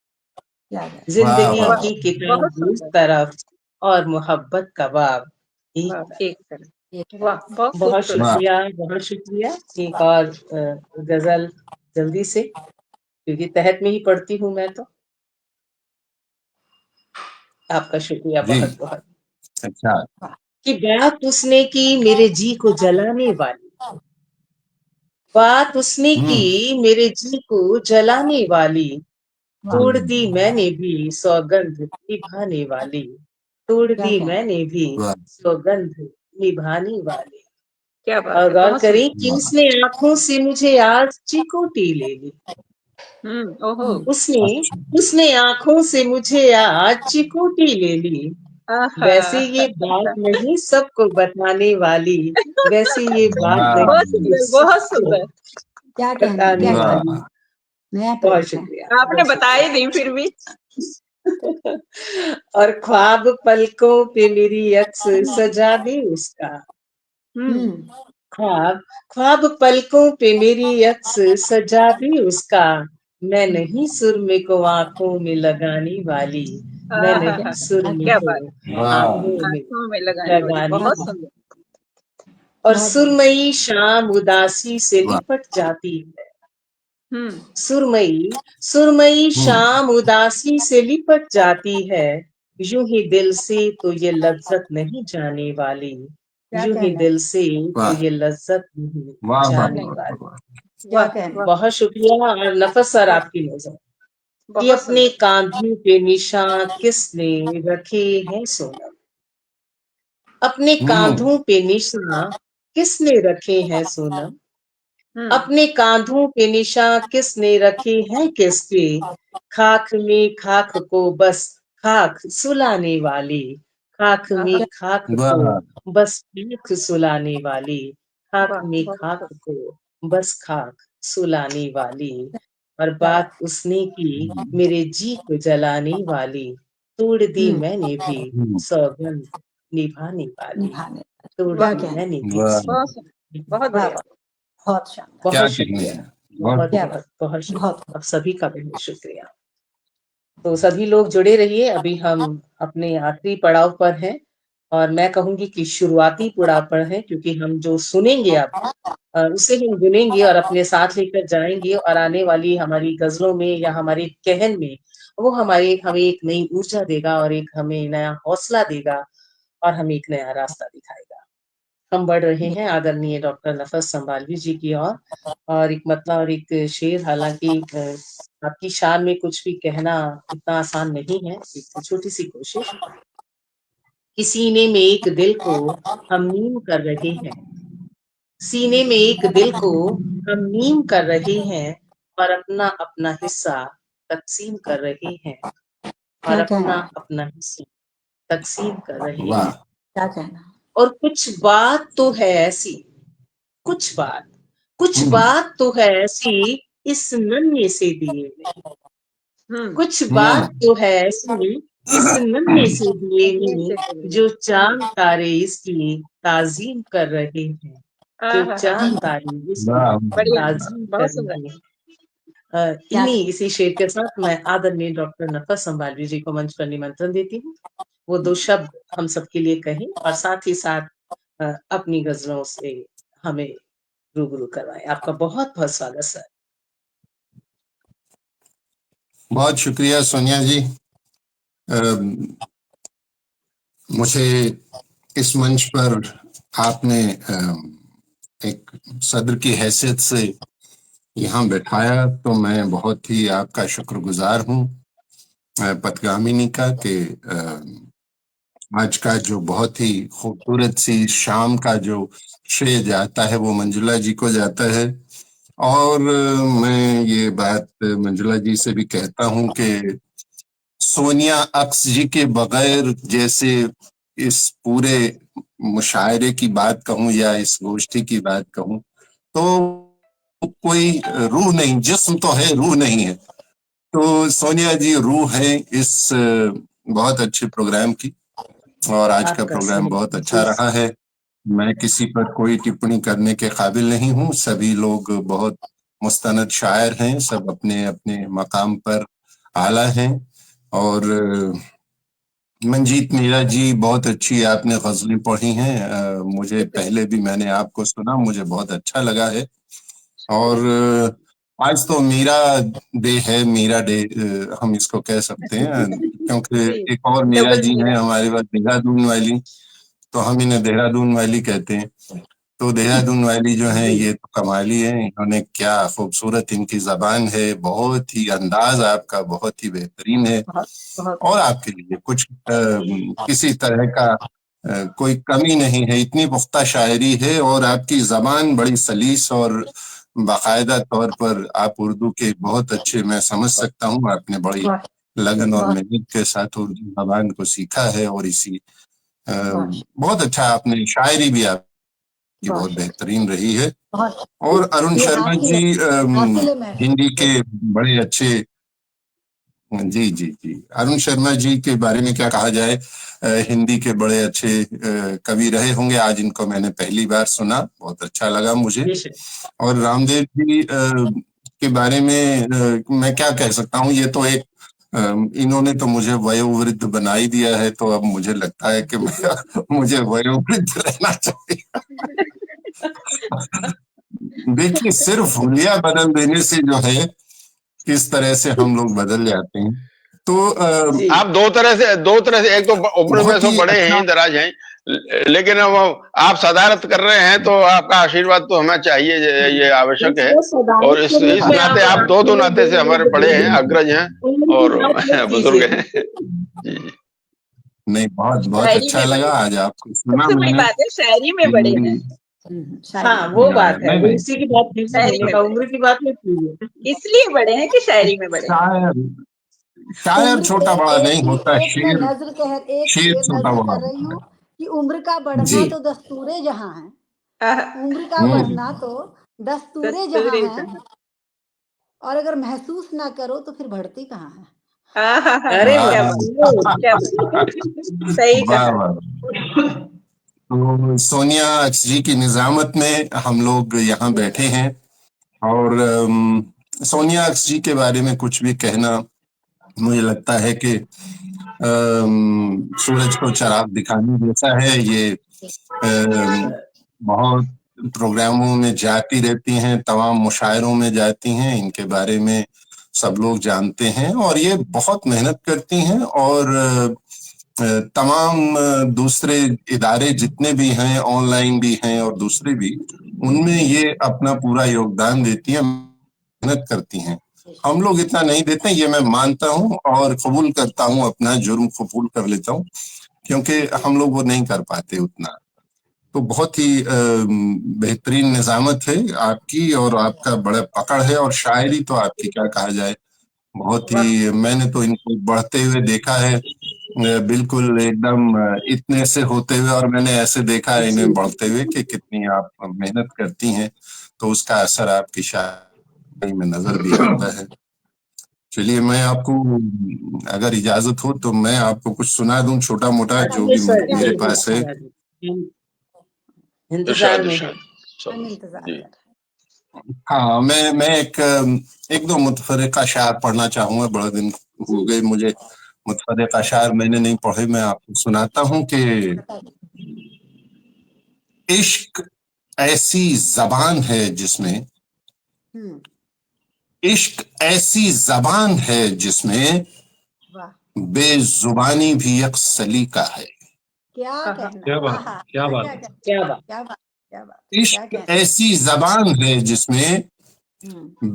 क्या कहना। वाह जिंदगी वाह वाह की वाह। किताब बहुत एक सुंदर। तरफ और मोहब्बत का बाब एक वाह तरफ। एक तरफ। वाह बहुत बहुत खूबसूरत। वाह शुक्रिया, बहुत शुक्रिया। एक और गजल जल्दी से, क्योंकि तहत में ही पढ़ती हूँ मैं तो। आपका शुक्रिया जी बहुत बहुत। अच्छा। कि बात उसने की मेरे जी को जलाने वाली, बात उसने की मेरे जी को जलाने वाली, तोड़ दी मैंने भी सौगंध निभाने वाली, तोड़ क्या दी कहना। मैंने भी वाह सौगंध निभाने वाली। क्या बात और है। गौर बहुत करें सुंदर। कि उसने आंखों से मुझे आज चिकोटी ले ली, ओहो। अच्छा। उसने आंखों से मुझे आज चिकोटी ले ली। आहा। वैसे ये बात नहीं सबको बताने वाली, वैसे ये बात वाह बहुत नहीं सुंदर। बहुत सबको सुंदर। क्या कहना। बताने क्या कहना। वाली। वाह नया बहुत प्रयोग है। शुक्रिया, आपने बहुत बता ही शुक्रिया। दी फिर भी। और ख्वाब पलकों पे मेरी अक्स सजा दे उसका, ख्वाब ख्वाब पलकों पे मेरी अक्स सजा दे उसका, मैं नहीं सुरमे को आंखों में लगाने वाली, मैं आहा। नहीं सुरमे क्या को बात। वाह आंखों में आंखों में लगाने वाली। लगाने बहुत वाली। सुंदर। और बहुत सुरमई शाम उदासी से वाह। लिपट जाती है, हम्म सुरमई शाम उदासी से लिपट जाती है, यूं ही दिल से तो ये लज्जत नहीं जाने वाली, क्या यूं ही कहना। दिल से तो वाह ये लज्जत नहीं वाह वाह जाने नहीं। वाह वाली। वाह। क्या वाह कहना। वाह। बहुत शुक्रिया। और नफस सर वाह, आपकी नजर कि बहुत अपने सुंदर। कांधों पे निशान किसने रखे हैं सोनम, अपने कांधों पे निशान किसने रखे हैं सोनम, अपने कांधों पे निशान किसने रखे हैं किसके, खाक में खाक को बस खाक सुलाने वाली, खाक में आहा। खाक वाह को बस खाक सुलाने वाली, खाक वाह में बहुत खाक खूब। को बस खाक सुलाने वाली। और क्या बात उसने की मेरे जी को जलाने वाली, तोड़ दी मैंने भी सौगंध निभाने वाली, निभाने। तोड़ वाह क्या दी कहना। मैंने भी वाह बहुत सुंदर। बहुत वाह बढ़िया। वाह। बहुत शानदार। क्या बहुत कहने शुक्रिया, हैं। बहुत क्या बहुत बहुत शुक्रिया। बहुत अब सभी का बहुत शुक्रिया। तो सभी लोग जुड़े रहिए, अभी हम अपने आखिरी पड़ाव पर हैं। और मैं कहूँगी कि शुरुआती बुढ़ापा है, क्योंकि हम जो सुनेंगे अब उसे हम गुनेंगे और अपने साथ लेकर जाएँगे और आने वाली हमारी गज़लों में या हमारे कहन में वो हमें एक नई ऊर्जा देगा और एक हमें नया हौसला देगा और हमें एक नया रास्ता दिखाएगा। हम बढ़ रहे हैं आदरणीय डॉक्टर नफस संबालवी जी की ओर और एक मतलब और एक शेर, हालाँकि आपकी शान में कुछ भी कहना इतना आसान नहीं है, एक छोटी-सी कोशिश। कि सीने में एक दिल को हम नीम कर रहे हैं, सीने में एक दिल को हम नीम कर रहे हैं और अपना-अपना हिस्सा तक़सीम कर रहे हैं और क्या कहना? अपना हिस्सा तक़सीम कर रहे वाह! हैं। क्या कहना? और कुछ बात तो है ऐसी, कुछ बात तो है ऐसी इस नन्हे से दिए में। कुछ बात तो है ऐसी इस नन्हे से दिए में जो चाँद तारे इसकी ताज़ीम कर रहे हैं, जो चाँद तारे इसकी वाह! बढ़िया, ताज़ीम कर बहुत सुंदर। रहे हैं। इसी शेर के साथ मैं आदरणीय डॉक्टर नफस संबालवी जी को मंच पर निमंत्रण देती हूँ। वो 2 शब्द हम सबके लिए कहें और साथ ही साथ अपनी गज़लों से हमें रूबरू करवाएँ। आपका बहुत-बहुत स्वागत सर। बहुत शुक्रिया सोनिया जी। मुझे इस मंच पर आपने एक सदर की हैसियत से यहाँ बैठाया, तो मैं बहुत ही आपका शुक्रगुजार हूँ पथगामिनी का, कि आज का जो बहुत ही खूबसूरत सी शाम का जो श्रेय जाता है वो मंजुला जी को जाता है। और मैं ये बात मंजुला जी से भी कहता हूँ कि सोनिया अक्स जी के बगैर, जैसे इस पूरे मुशायरे की बात कहूँ या इस गोष्ठी की बात कहूँ, तो कोई रूह नहीं, जिस्म तो है, रूह नहीं है। तो सोनिया जी रूह है इस बहुत अच्छे प्रोग्राम की, और आज का प्रोग्राम बहुत अच्छा रहा है। मैं किसी पर कोई टिप्पणी करने के काबिल नहीं हूँ। सभी लोग बहुत मुस्तनद शायर हैं, सब अपने अपने मकाम पर आला हैं। और मंजीत मीरा जी, बहुत अच्छी आपने गजलें पढ़ी हैं। मुझे पहले भी मैंने आपको सुना, मुझे बहुत अच्छा लगा है। और आज तो मीरा डे है, मीरा डे हम इसको कह सकते हैं, क्योंकि एक और मीरा जी हैं हमारे पास, देहरादून वाली, तो हम इन्हें देहरादून वाली कहते हैं। तो देहरादून वाली जो है ये तो कमाली है, इन्होंने क्या खूबसूरत इनकी जबान है, बहुत ही अंदाज आपका बहुत ही बेहतरीन है। और आपके लिए कुछ किसी तरह का कोई कमी नहीं है, इतनी पुख्ता शायरी है और आपकी जबान बड़ी सलीस और बाकायदा तौर पर आप उर्दू के बहुत अच्छे, मैं समझ सकता हूँ आपने बड़ी लगन और मेहनत के साथ उर्दू जबान को सीखा है। और इसी बहुत अच्छा आपने शायरी भी आपकी बहुत बेहतरीन रही है। और अरुण शर्मा जी हिंदी के बड़े अच्छे, जी जी जी, अरुण शर्मा जी के बारे में क्या कहा जाए, हिंदी के बड़े अच्छे कवि रहे होंगे। आज इनको मैंने पहली बार सुना, बहुत अच्छा लगा मुझे। और रामदेव जी के बारे में मैं क्या कह सकता हूँ, ये तो एक इन्होंने तो मुझे वयोवृद्ध बना ही दिया है, तो अब मुझे लगता है कि मुझे वयोवृद्ध रहना चाहिए। देखिए, सिर्फ हुलिया बदल देने से जो है किस तरह से हम लोग बदल जाते हैं। तो आप दो तरह से एक तो उम्र में तो बड़े हैं, दराज हैं, लेकिन अब आप सदारत कर रहे हैं, तो आपका आशीर्वाद तो हमें चाहिए, ये आवश्यक है। और इस नाते आप दो नाते से हमारे बड़े हैं, अग्रज हैं और बुजुर्ग हैं। जी नहीं, बहुत बहुत अच्छा लगा आज आपको सुना मैंने। बात है, शायरी में बड़े हैं। हाँ, वो बात है, उसी की बात मैंने कहा, उम्र की बात नहीं, इसलिए बड़े हैं कि शायरी में बड़े हैं। शायर छोटा बड़ा नहीं होता, शेर नजर छोटा बड़ा कर रही हूँ कि उम्र का बढ़ना तो दस्तूरे जहाँ है, उम्र का बढ़ना तो दस्तूरे जहाँ है, और अगर महसूस ना करो तो फिर बढ़ती कहाँ है। अरे क्या सही कहा। तो सोनिया अक्स जी की निजामत में हम लोग यहाँ बैठे हैं, और सोनिया अक्स जी के बारे में कुछ भी कहना, मुझे लगता है कि सूरज को चिराग दिखाने जैसा है। ये बहुत प्रोग्रामों में जाती रहती हैं, तमाम मुशायरों में जाती हैं, इनके बारे में सब लोग जानते हैं। और ये बहुत मेहनत करती हैं और तमाम दूसरे इदारे जितने भी हैं, ऑनलाइन भी हैं और दूसरे भी, उनमें ये अपना पूरा योगदान देती हैं, मेहनत करती हैं। हम लोग इतना नहीं देते, ये मैं मानता हूँ और कबूल करता हूँ, अपना जुर्म कबूल कर लेता हूँ, क्योंकि हम लोग वो नहीं कर पाते उतना। तो बहुत ही बेहतरीन निजामत है आपकी और आपका बड़ा पकड़ है, और शायरी तो आपकी क्या कहा जाए, बहुत ही, मैंने तो इनको बढ़ते हुए देखा है, बिल्कुल एकदम इतने से होते हुए, और मैंने ऐसे देखा है इन्हें बढ़ते हुए कि कितनी आप मेहनत करती हैं, तो उसका असर आपकी शायरी में नजर भी आता है। चलिए, मैं आपको अगर इजाजत हो तो मैं आपको कुछ सुना दूं, छोटा मोटा, जो भी मेरे पास है। इंतजार में है। हम इंतजार कर रहे हैं। हाँ, मैं एक दो मुतफरिका शायर पढ़ना चाहूंगा, बड़े दिन हो गए मुझे मुतफरिका शायर मैंने नहीं पढ़े। मैं आपको सुनाता हूँ कि इश्क ऐसी जबान है जिसमें, इश्क ऐसी जबान है जिसमें बेजुबानी भी एक सलीका है। क्या कहना, क्या बात, क्या बात, क्या बात, क्या बात, क्या बात। इश्क ऐसी जबान है जिसमें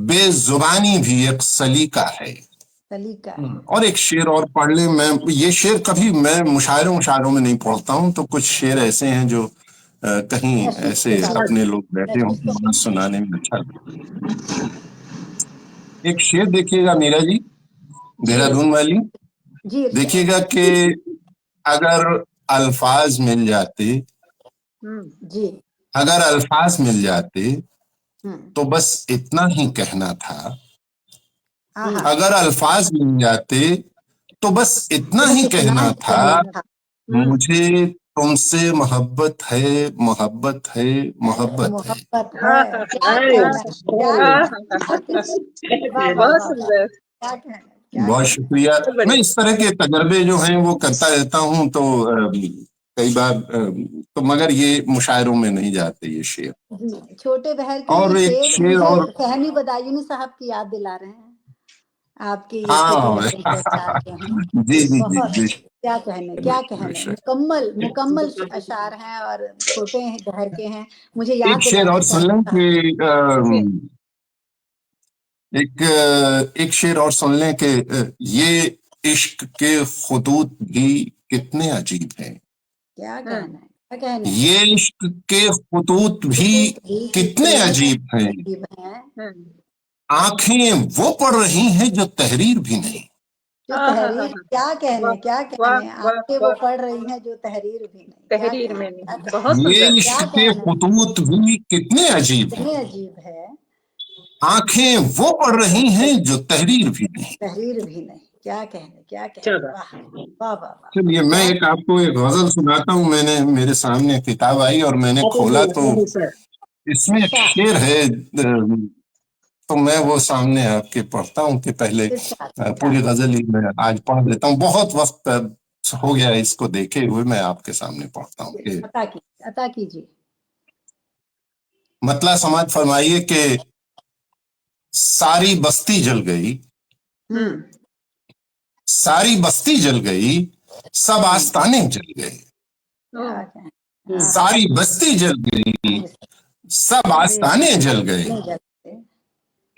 बेजुबानी भी एक सलीका है। सलीका। और एक शेर और पढ़ ले। मैं ये शेर कभी मैं मुशायरों में नहीं पढ़ता हूँ, तो कुछ शेर ऐसे हैं जो कहीं ऐसे अपने लोग बैठे हों तो सुनाने में अच्छा लगता। एक शेर देखिएगा मीरा जी, देहरादून वाली, देखिएगा कि अगर अल्फाज मिल जाते, जी, अगर अल्फाज मिल जाते तो बस इतना ही कहना था। अगर अल्फाज मिल जाते तो बस इतना ही कहना था, मुझे तुमसे मोहब्बत है, मोहब्बत है, मोहब्बत है। बहुत सुंदर। बहुत शुक्रिया। मैं इस तरह के तजर्बे जो हैं वो करता रहता हूँ, तो कई बार तो मगर ये मुशायरों में नहीं जाते ये शेर। छोटे बहर के और एक शेर और फहमी बदायूनी साहब की याद दिला रहे हैं आपके ये हाँ जी जी जी जी, क्या कहने मुकम्मल अशार हैं और छोटे हैं, बहर के हैं। मुझे याद एक शेर और सुन लें कि एक शेर और सुन लें कि ये इश्क के खुतूत भी कितने अजीब हैं। क्या कहना है, क्या कहना है? ये इश्क के खुतूत भी कितने अजीब हैं। आंखें वो पढ़ रही हैं जो तहरीर भी नहीं। जो तहरीर, क्या कहने, आंखें वो पढ़ रही हैं जो तहरीर भी नहीं। तहरीर में नहीं। बहुत ये इश्क के खुतूत भी कितने अजीब है। आंखें वो पढ़ रही हैं जो तहरीर भी नहीं। क्या कहने। वाह वाह वाह। चलिए, मैं आपको एक गजल सुनाता हूँ। मैंने मेरे सामने किताब आई और मैंने खोला तो इसमें एक शेर है, तो मैं वो सामने आपके पढ़ता हूँ कि पहले पूरी गजल ही मैं आज पढ़ लेता हूँ। बहुत वक्त हो गया इसको देखे हुए, मैं आपके सामने पढ़ता हूँ। अता कीजिए। मतलब समाज फरमाइए कि सारी बस्ती जल गई, सारी बस्ती जल गई, सब आस्ताने जल गए। सारी बस्ती जल गई, सब आस्ताने जल गए,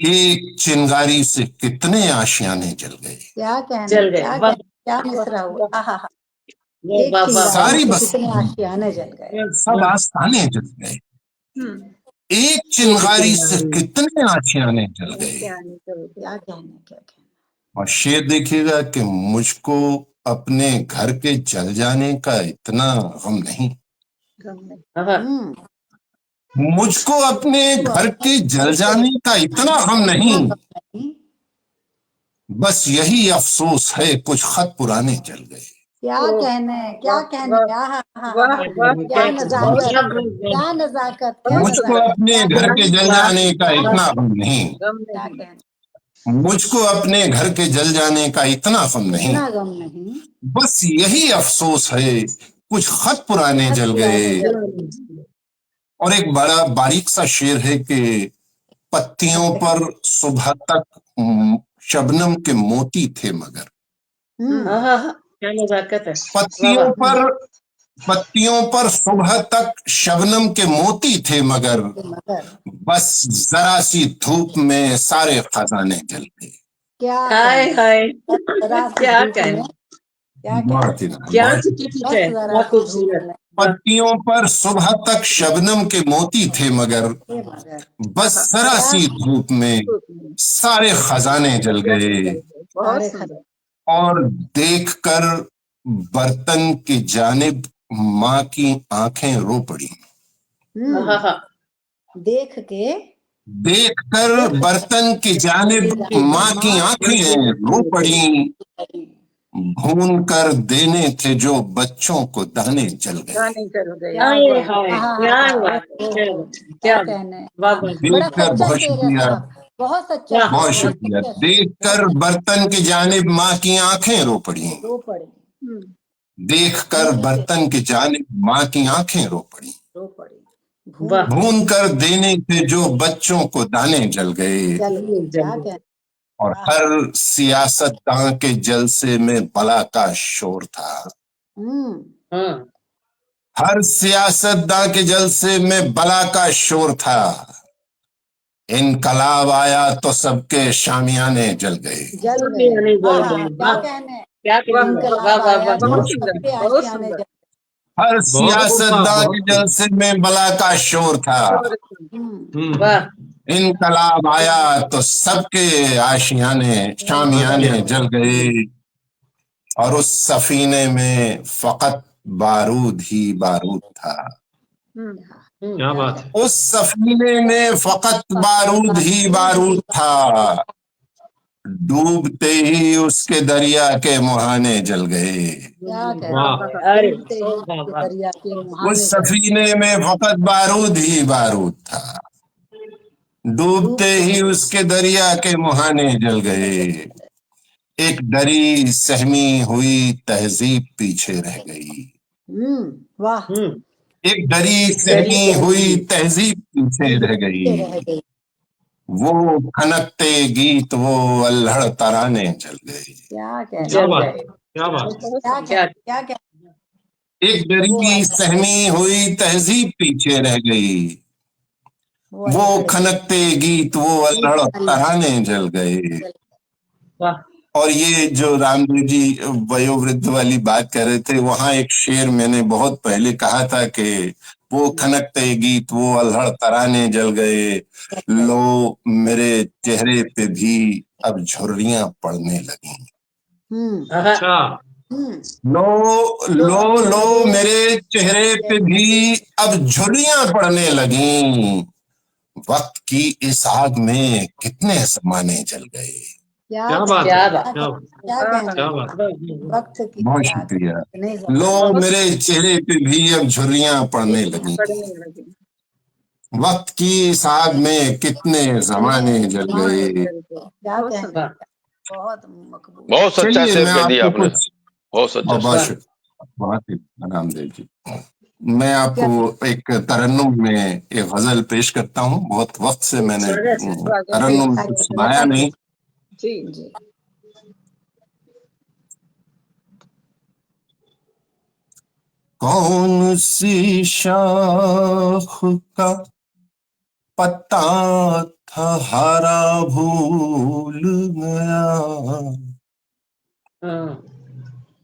एक चिंगारी से कितने आशियाने जल गए। क्या कहना, क्या मिसरा हुआ। सारी बस्ती आशियाने जल गए, सब आस्ताने जल गए, एक चिंगारी से कितने आशियाने जल गए। क्या कहना। और शेर देखिएगा कि मुझको अपने घर के जल जाने का इतना गम नहीं। मुझको अपने घर के जल जाने का इतना गम नहीं, बस यही अफसोस है कुछ खत पुराने जल गए। क्या कहने, क्या नजाकत। मुझको अपने घर के जल जाने का इतना गम नहीं, मुझको अपने घर के जल जाने का इतना गम नहीं, इतना गम नहीं, बस यही अफसोस है कुछ खत पुराने जल गए। और एक बड़ा बारीक सा शेर है कि पत्तियों पर सुबह तक शबनम के मोती थे मगर, क्या नजाकत है। पत्तियों पर सुबह तक शबनम के मोती थे मगर, बस जरा सी धूप में सारे खजाने जल गए। क्या हाय हाय, जरा सी क्या धूप कहने, में, क्या बहुत ही क्या बहुत- चिट्ठी है, क्या खूबसूरत। पत्तियों पर सुबह तक शबनम के मोती थे मगर, बस जरा सी धूप में सारे खजाने जल गए। बहुत सुंदर। और देखकर बर्तन की जानिब माँ की आंखें रो पड़ी। देखकर बर्तन की जानिब माँ की आंखें रो पड़ी। भून कर देने थे जो बच्चों को दाने जल गए। गाने चल गए। हाय हाय, क्या बात है, क्या कहने, वाह वाह। बड़ा देखकर सच्चा बहुत शेर है शुक्रिया, साहब, बहुत सच्चा, बहुत शुक्रिया। देखकर बर्तन की जानिब माँ की आंखें रो पड़ी। रो पड़ी, देखकर बर्तन की जानिब माँ की आंखें रो पड़ी। रो पड़ी, भून कर देने थे जो बच्चों को दाने जल गए। क्या कहने, और हर सियासतदान के जलसे में बला का शोर था। हर सियासतदान के जलसे में बला का शोर था। इनकलाब आया तो सबके शामियाने जल गए। क्या कहने, क्या इनकलाब आया तो बहुत सबके सुंदर, बहुत आशियाने सुंदर। जल हर सियासतदान के जलसे में बला का शोर था। वाह, इनकलाब आया तो सबके आशियाने शामियाने जल गए। और उस सफीने में फकत बारूद ही बारूद था। क्या बात है। उस सफीने में फकत बारूद ही बारूद था। डूबते ही उसके दरिया के मुहाने जल गए। क्या कहने, वाह, अरे डूबते ही वाह वाह, दरिया के उस मुहाने जल सफीने में फकत बारूद ही बारूद था। डूबते ही उसके दरिया के मुहाने जल गए। एक डरी सहमी हुई तहजीब पीछे रह गई। वाह, एक डरी सहमी हुई तहजीब पीछे रह गई। रह गई, वो खनकते गीत वो अल्हड़ तराने जल गए। क्या कहने, क्या बात, क्या बात। क्या कहने, क्या कहने, एक डरी सहमी हुई तहजीब पीछे रह गई। वो खनकते गीत वो अल्हड़ तराने जल गए। वाह, और ये जो रामदेव जी वयोवृद्ध वाली बात कर रहे थे, वहां एक शेर मैंने बहुत पहले कहा था कि वो खनकते गीत वो अल्हड़ तराने जल गए। लो मेरे चेहरे पे भी अब झुर्रियां पड़ने लगी। अच्छा, लो मेरे चेहरे पे भी अब झुर्रियां पड़ने लगी। वक्त की इस आग में कितने जमाने जल गए। क्या बात, क्या बात, क्या बात, क्या कहने, क्या बात। वक्त की बहुत याद शुक्रिया। नहीं लो मेरे चेहरे पे भी अब झुर्रियां पड़ने लगी। पढ़ने लगे। वक्त की इस आग में कितने जमाने जल गए। क्या बहुत कहने, सुंदर। बहुत मकबूल, बहुत सच्चा चलिए शेर मैं कह दिया आपको आपने, कुछ बहुत सच्चा और बहुत ही रामदेव जी, मैं आपको एक तरन्नुम में एक गजल पेश करता हूँ। बहुत वक्त से मैंने तरन्नुम कुछ सुनाया नहीं। जी जी। कौन सी शाख का पत्ता था हरा भूल गया।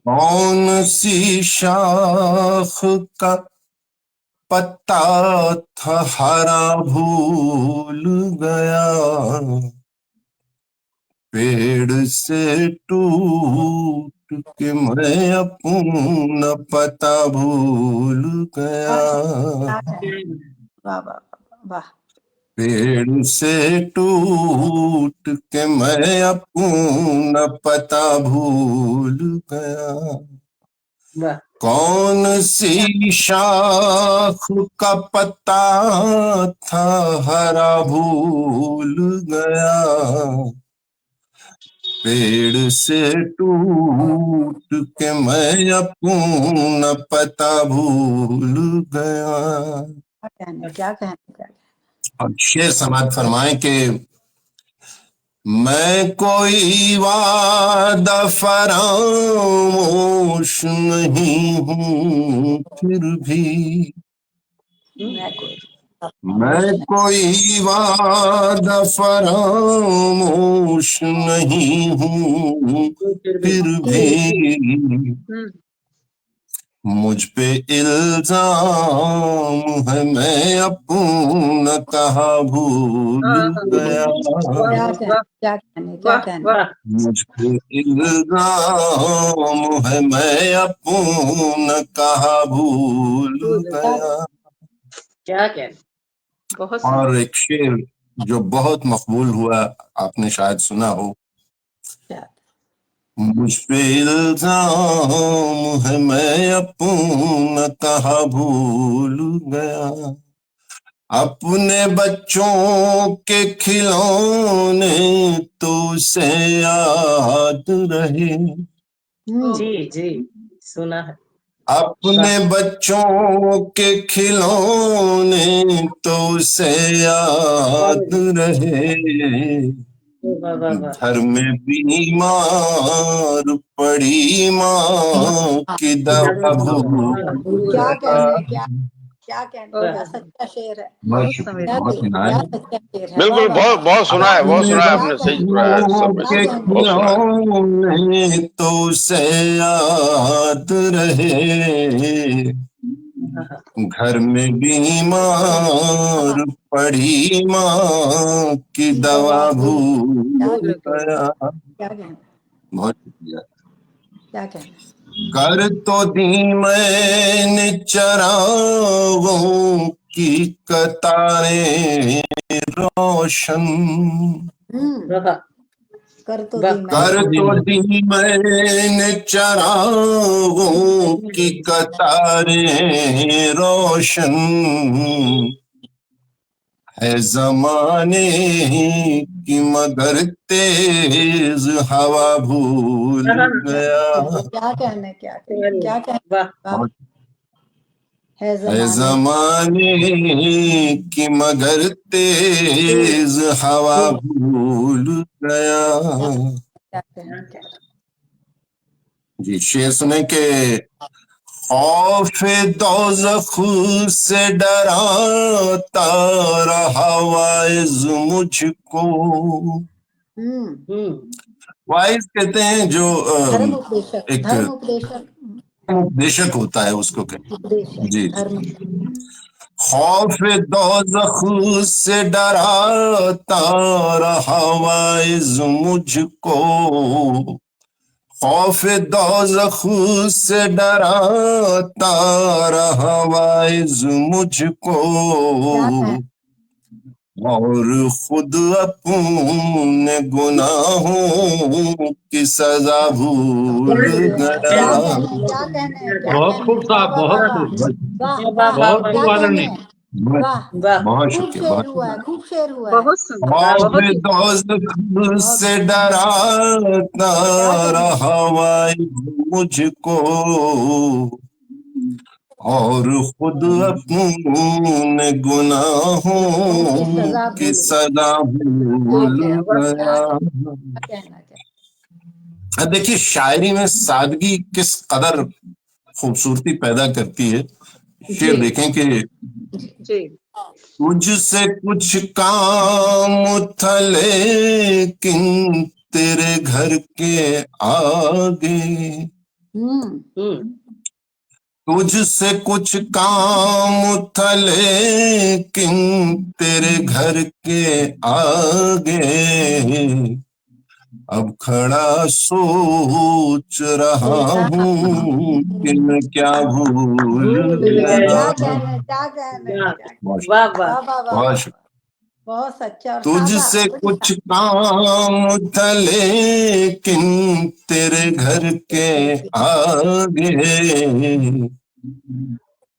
कौन सी शाख का पत्ता था हरा भूल गया। पेड़ से टूट के मैं अपना पता भूल गया। वाह वाह वाह, पेड़ से टूट के मैं अपना पता भूल गया। कौन सी शाख का पत्ता था हरा भूल गया। पेड़ से टूट के मैं अपना पता भूल गया। क्या कहने अब शेर समाज फरमाए कि मैं कोई वादा फरामोश नहीं हूँ, फिर भी मैं कोई वादा फरामोश नहीं हूँ, फिर भी मुझ पे इल्जाम है मैं अपना कहा भूल गया। मुझ पे इल्जाम है मैं अपना कहा भूल गया। क्या कहना। बहुत और एक शेर जो बहुत मकबूल हुआ, आपने शायद सुना हो, मुझ पे इल्जाम है मैं अपना कहा भूल गया। अपने बच्चों के खिलौने तो से याद रहे। जी सुना है। अपने बच्चों के खिलौने तो से याद रहे। घर में बीमार पड़ी माँ की दवा भूल गया। सच्चा शेर है। बिल्कुल, बहुत सुना है, आपने सही सुना है, बहुत सुना है। तो से याद रहे। घर में बीमार पड़ी माँ की दवा भूल गया। बहुत शुक्रिया। कर तो दी मैंने चरागों की कतारें रोशन। कर तो दी मैंने चरागों की कतारें रोशन। है जमाने की मगर तेज हवा भूल गया। है जमाने की मगर तेज हवा भूल गया। जी शेर सुने के खौफे दोज़ख से डराता रहा वाइज मुझको। वाइज कहते हैं जो एक उपदेशक होता है, उसको कहते हैं। जी खौफे दोज़ख से डराता रहा वाइज मुझको। खौफ दोज़ख से डराता रहा वाइज मुझको। और खुद अपने गुनाहों की सजा भूल गया। बहुत खूब साहब, बहुत खूब, बहुत खूब आदरणीय। बहुत शुक्रिया, बहुत खौफ दोज़ख से डराता रहा वाइज मुझको। और खुद अपने गुनाहों की सजा भूल गया। देखिए शायरी में सादगी किस कदर खूबसूरती पैदा करती है। शेर देखें कि तुझसे कुछ काम था लेकिन तेरे घर के आगे। तुझसे कुछ काम था लेकिन तेरे घर के आगे। अब खड़ा सोच रहा हूँ कि मैं क्या भूल गया। बहुत सच्चा। तुझसे कुछ काम था लेकिन तेरे घर के आगे।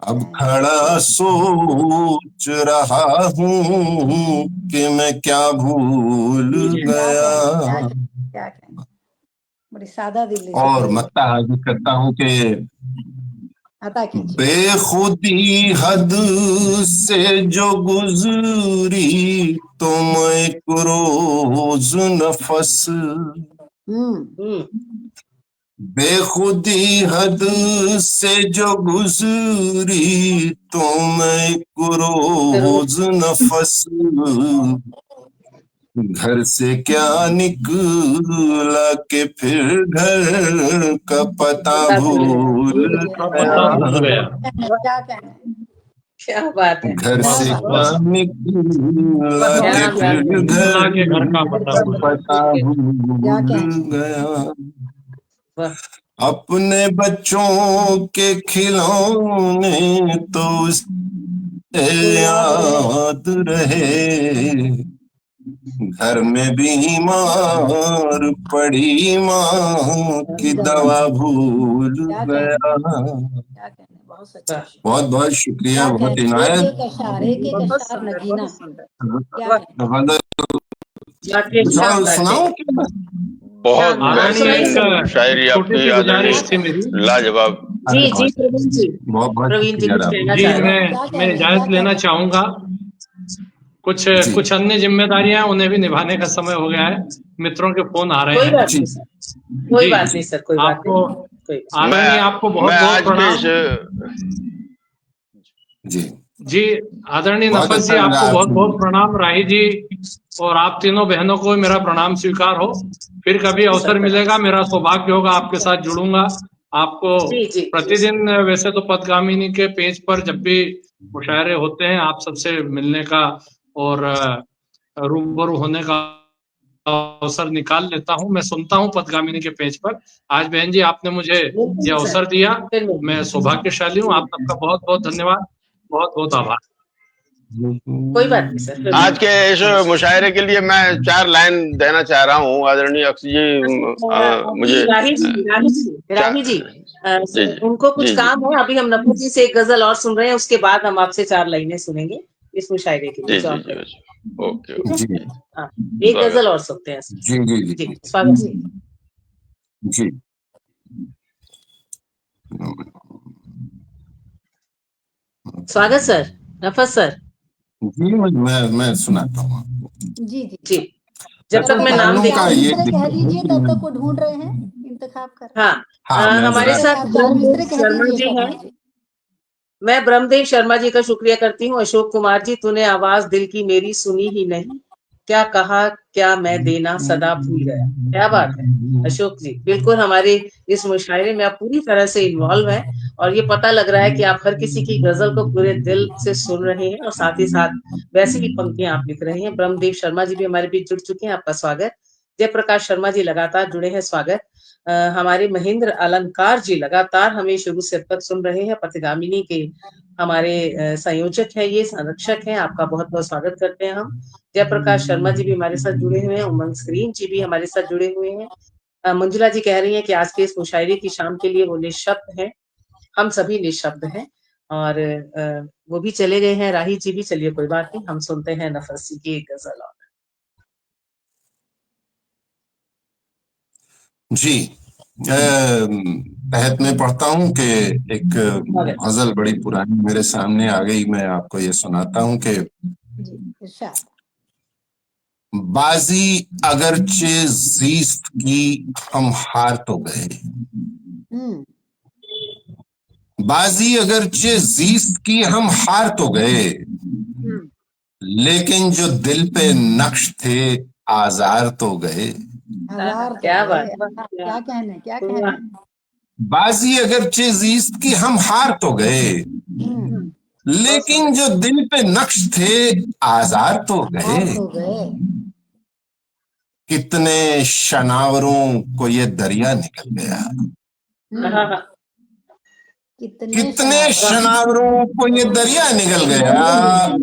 अब खड़ा सोच रहा हूँ कि मैं क्या भूल गया। बड़ी सादा दिली से और बोलिए। मत्ता हाजिर करता हूँ कि अता कीजिए। बेखुदी हद से जो गुजरी तुम एक रोज नफस, बेखुदी हद से जो गुजरी तुम एक रोज नफस, घर से क्या निकला के फिर घर का पता भूल पता भूल गया। क्या कहना है? क्या बात है। घर से क्या क्या निकला के क्या फिर निकला के घर का पता भूल गया। पता क्या भूल कहना? गया, वाह, अपने बच्चों के खिलौने तो उसे याद रहे, घर में बीमार पड़ी माँ की दवा भूल क्या गया। क्या कहने? बहुत सच्चा वाह, शेर। बहुत बहुत शुक्रिया, क्या बहुत कहने? इनायत। एक एक बहुत अशार सुंदर, नगीना। बहुत सुंदर। क्या वाह, कहने? गजल वाकई कुछ और शानदार सुनाऊं शेर। क्या? बहुत आदरणीय बेहतरीन शायरी छोटी आपकी सी आदरणीय, गुजारिश थी मेरी। लाजवाब। जी अरे जी प्रवीण जी, बहुत बहुत प्रवीण जी शुक्रिया कुछ कहना जी चाह रहे हैं। क्या मैं कहने? इजाजत क्या लेना कहने? चाहूंगा। कुछ जी कुछ अन्य जिम्मेदारियां उन्हें भी निभाने का समय हो गया है। मित्रों के फोन आ रहे कोई हैं। बात जी नहीं सर, कोई जी बात नहीं सर, कोई बात आपको नहीं, कोई बात आदरणीय आपको बहुत मैं बहुत आज के इस प्रणाम। जी जी आदरणीय बहुत नफस जी अच्छा लगा आपको बहुत आपसे। बहुत प्रणाम। राही जी और आप तीनों बहनों को मेरा प्रणाम स्वीकार हो। फिर कभी नहीं। अवसर सर मिलेगा, मेरा सौभाग्य होगा आपके साथ जुड़ूंगा। आपको जी जी प्रतिदिन वैसे तो पथगामिनी के पेज पर जब भी मुशायरे होते हैं आप सबसे मिलने का और रूबरू होने का अवसर निकाल लेता हूं। मैं सुनता हूं पथगामिनी के पेज पर। आज बहन जी आपने मुझे ये बिल्कुल सर, अवसर दिया, फिर मिलेंगे। मैं सौभाग्यशाली हूँ। आप सबका बहुत बहुत धन्यवाद, बहुत बहुत आभार। कोई बात नहीं सर, फिर आज के इस मिलेंगे। मुशायरे के लिए मैं 4 लाइन देना चाह रहा हूँ। आदरणीय अक्स जी मुझे राही जी, राही जी, जी जी उनको कुछ जी जी काम है। अभी हम नफूस जी से एक गजल और सुन रहे हैं, उसके बाद हम आपसे 4 लाइनें सुनेंगे इस मुशायरे के लिए जी जो जी आप जी करें। जी। ओके ठीक है, जी हाँ, एक स्वागत। गजल और सुनते हैं। जी जी जी जी स्वागत जी। जी स्वागत सर, नफस सर। जी मैं सुनाता हूँ आपको। जी जी। जी, जब तक मैं नाम तानों देख का चार ये मिसरे कह दीजिए, तब तक वो ढूंढ रहे हैं, इंतखाब कर रहे हैं। हाँ, हाँ मैं हमारे जरा साथ आप 4 ब्रह्मदेव मिसरे कह शर्मा दीजिए जी हैं। शर्मा जी। मैं ब्रह्मदेव शर्मा जी का शुक्रिया करती हूँ। अशोक कुमार जी, तूने आवाज दिल की मेरी सुनी ही नहीं, क्या कहा क्या मैं देना सदा भूल गया। क्या बात है अशोक जी, बिल्कुल हमारे इस मुशायरे में आप पूरी तरह से इन्वॉल्व हैं और ये पता लग रहा है कि आप हर किसी की गजल को पूरे दिल से सुन रहे हैं और साथ ही साथ वैसी ही पंक्तियां आप लिख रहे हैं। ब्रह्मदेव शर्मा जी भी हमारे बीच जुड़ चुके हैं, आपका स्वागत। जयप्रकाश शर्मा जी लगातार जुड़े हैं, स्वागत। हमारे महेंद्र अलंकार जी लगातार हमें शुरू से अब तक सुन रहे हैं, पथगामिनी के हमारे संयोजक है, ये संरक्षक हैं, आपका बहुत बहुत स्वागत करते हैं हम। जयप्रकाश शर्मा जी भी हमारे साथ जुड़े हुए हैं, उमंग स्क्रीन जी भी हमारे साथ जुड़े हुए हैं। मंजुला जी कह रही हैं कि आज के इस मुशायरे की शाम के लिए वो निःशब्द हैं, हम सभी निःशब्द हैं। और वो भी चले गए हैं, राही जी भी। चलिए कोई बात नहीं, हम सुनते हैं नफस जी की एक गजल और। जी तहत में पढ़ता हूँ कि एक गजल बड़ी पुरानी मेरे सामने आ गई। मैं आपको ये सुनाता हूँ कि जी इरशाद। बाजी अगरचे जीस्त की हम हार तो गए, बाजी अगरचे जीस्त की हम हार तो गए, लेकिन जो दिल पे नक्श थे आजार तो गए। हजार तो क्या गए। बात, क्या कहने? क्या कहने? बाजी अगरचे जीस्त की हम हार तो गए, लेकिन जो दिल पे नक्श थे आजार तो गए। हार तो गए। कितने शनावरों को ये दरिया निकल गया, कितने शनावरों को ये दरिया निकल गया,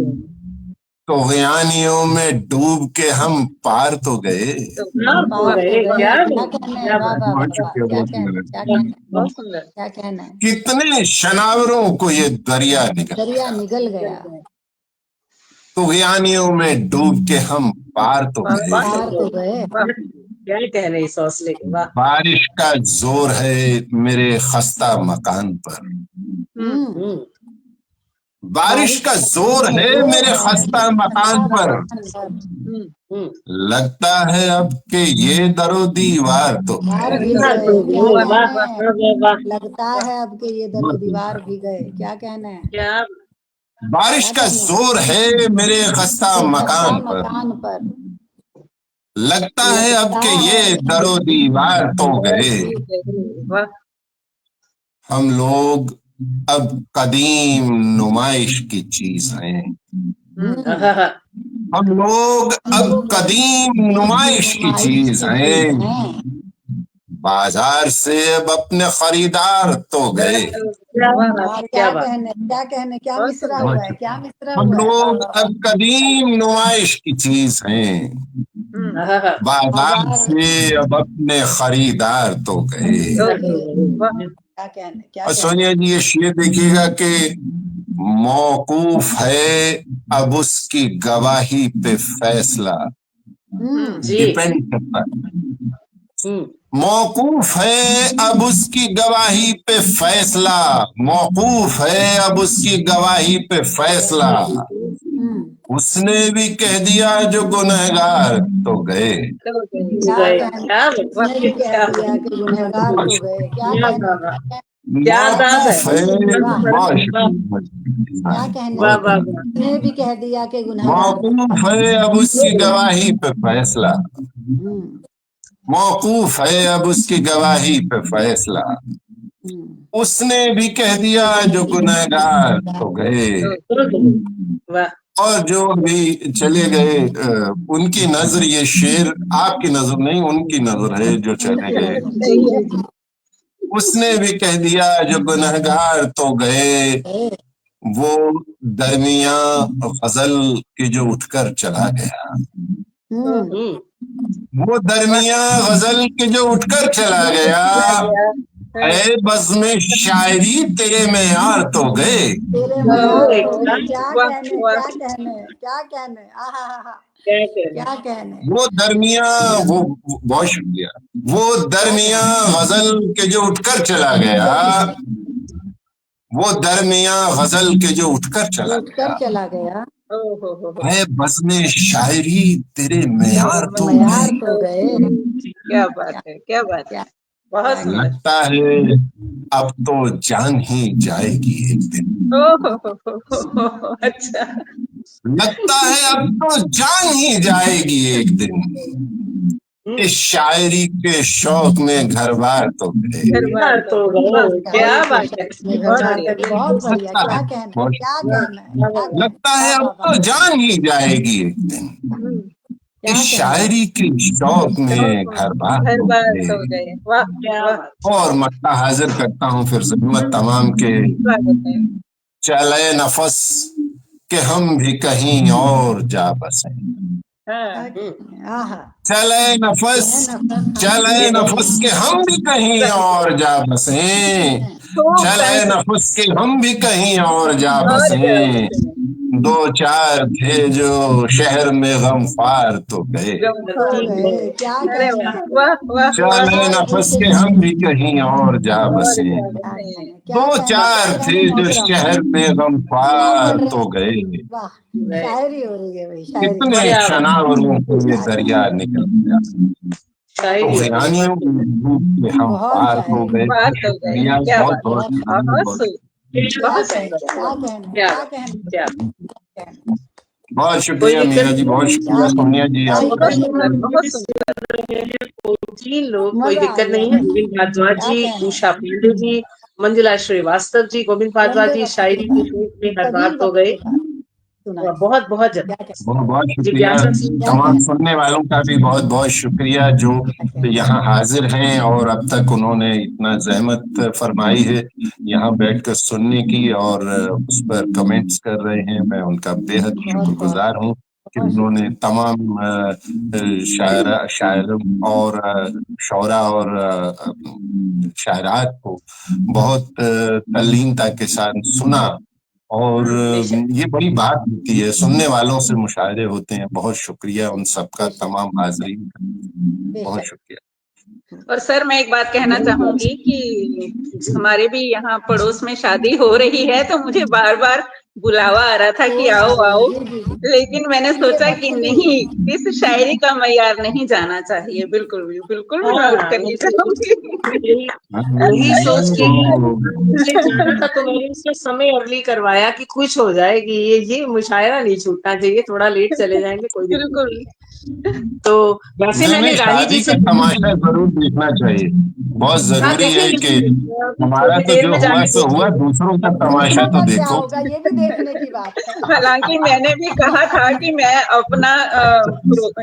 तो गयानियों में डूब के हम पार तो गए। पार तो गए। क्या कहने? वाह वाह वाह वाह। क्या बहुत कहने? सुंदर। क्या कहने? बहुत सुंदर। क्या कहना है? कितने शनावरों को ये दरिया निकल दरिया निकल गया, तो गयानियों में डूब के हम पार तो गए। पार तो गए। क्या कह रहे हैं इस हौसले के, वाह। बारिश का जोर है मेरे खस्ता मकान पर, हम्म, बारिश का जोर है मेरे खस्ता मकान पर, हम्म। लगता है अब कि ये दरो दीवार तो दीवार भी हाँ, गए, तो क्या वाह, वाह, कहना है, वाह, वाह, लगता है अब के ये दरो दीवार भी गए, क्या कहना है, क्या बारिश का जोर है मेरे खस्ता मकान पर, मकान पर, लगता है अब कि ये दरो दीवार तो गए, वाह। हम लोग अब कदीम नुमाइश की चीज हैं, आहा, हम लोग अब कदीम नुमाइश की चीज हैं, बाजार से अब अपने खरीदार तो गए, क्या बात है, क्या बात। क्या कहने, क्या बहुत मिसरा सुंदर। हुआ है, क्या मिसरा हम हुआ है, लोग अब कदीम नुमाइश की चीज हैं, आहा, बाजार से अब अपने खरीदार तो गए। वाह। क्या कहने, क्या और कहने, सोनिया जी ये शेर देखिएगा कि मौकूफ है अब उसकी गवाही पे फैसला, जी। डिपेंड करता है, मौकूफ है अब उसकी गवाही पे फैसला, मौकूफ है अब उसकी गवाही पे फैसला, उसने भी कह दिया जो गुनहगार तो गए। क्या कहने, क्या उसने भी कह दिया कि गुनहगार तो गए, क्या कहने, क्या अंदाज है। क्या कहने, वाह, वाह, वाह। उसने भी कह दिया कि गुनहगार, मौकूफ है अब उसकी गवाही पे फैसला, मौकूफ है अब उसकी गवाही पे फैसला, उसने भी कह दिया जो गुनहगार तो गए। वाह। और जो भी चले गए उनकी नजर, ये शेर आपकी नजर नहीं उनकी नजर है जो चले गए, उसने भी कह दिया जो गुनहगार तो गए, वो दरमिया गजल के जो उठकर चला गया, वो दरमिया गजल के जो उठकर चला गया, ऐ बज़्म शायरी तेरे मेयार तो गए। क्या कहने, क्या कहने, क्या कहने, वो दरमिया, वो बहुत शुक्रिया, वो दरमिया गजल के जो उठकर चला गया, वो दरमिया गजल के जो उठकर चला गया, है बज़्म शायरी तेरे मेयार तो गए। क्या बात है, क्या बात है, बहुत सुंदर। लगता है अब तो जान ही जाएगी एक दिन, अच्छा, लगता है अब तो जान ही जाएगी एक दिन, इस शायरी के शौक में घर बार तो गए। क्या बात है, बहुत बढ़िया, क्या कहना, क्या कहना, लगता है अब तो जान ही जाएगी एक दिन, इस शायरी के शौक में घर बार तो गए। और मक्का हाजिर करता हूँ फिर ज़िम्मत तमाम के, चले नफस के हम भी कहीं और जा बसे, चले नफस के हम भी कहीं और जा बसे, चले नफस के हम भी कहीं और जा बसे, दो चार थे जो शहर में गमख्वार तो गए, चले नफस के हम भी कहीं और जा बसे, दो चार थे जो शहर में गमख्वार तो गए। शायरी हो रही है भाई, कितने शनावरों को ये दरिया निकल गया, हम पार हो गए। बहुत शुक्रिया मीरा जी, बहुत शुक्रिया सोनिया जी, तीन लोग, कोई दिक्कत नहीं है। गोविंद भारद्वाज जी, उषा पांडे जी, मंजुला श्रीवास्तव जी, गोविंद भारद्वाज जी शायरी के शौक में हर बार तो गए। बहुत बहुत शुक्रिया, तमाम सुनने वालों का भी बहुत बहुत शुक्रिया जो यहाँ हाजिर हैं और अब तक उन्होंने इतना जहमत फरमाई है यहाँ बैठकर सुनने की और उस पर कमेंट्स कर रहे हैं। मैं उनका बेहद शुक्रगुजार हूँ कि उन्होंने तमाम शायरों और शौरा और शायरात को बहुत तल्लीनता के साथ सुना और बेशक। ये बड़ी बात होती है, सुनने वालों से मुशायरे होते हैं। बहुत शुक्रिया उन सबका, बेशक। तमाम हाज़रीन का, बहुत बेशक। शुक्रिया। और सर मैं एक बात कहना चाहूंगी कि हमारे भी यहाँ पड़ोस में शादी हो रही है, तो मुझे बार-बार बुलावा आ रहा था कि आओ, आओ। जी, जी, जी। लेकिन मैंने ये सोचा वक्त कि भी नहीं, इस शायरी का मयार नहीं जाना चाहिए। बिल्कुल भी मैं हाँ, उठकर नहीं जाऊँगी। यही यही सोच के मुझे जाना था, तो मैंने उसका समय अर्ली करवाया कि खुश हो जाए कि ये मुशायरा नहीं छूटना चाहिए, थोड़ा लेट चले जाएंगे कोई दिक्कत बिल्कुल। नहीं। तो वैसे नहीं मैंने नहीं, राही जी शादी से का तमाशा जरूर देखना चाहिए। बहुत हाँ, जरूरी है कि देखेंगे हमारा थोड़ी तो देर जो में हुआ जाके सो हुआ, देखेंगे। दूसरों का तमाशा दूसरों तो का क्या देखो। होगा ये भी देखने की बात है। हालाँकि मैंने भी कहा था कि मैं अपना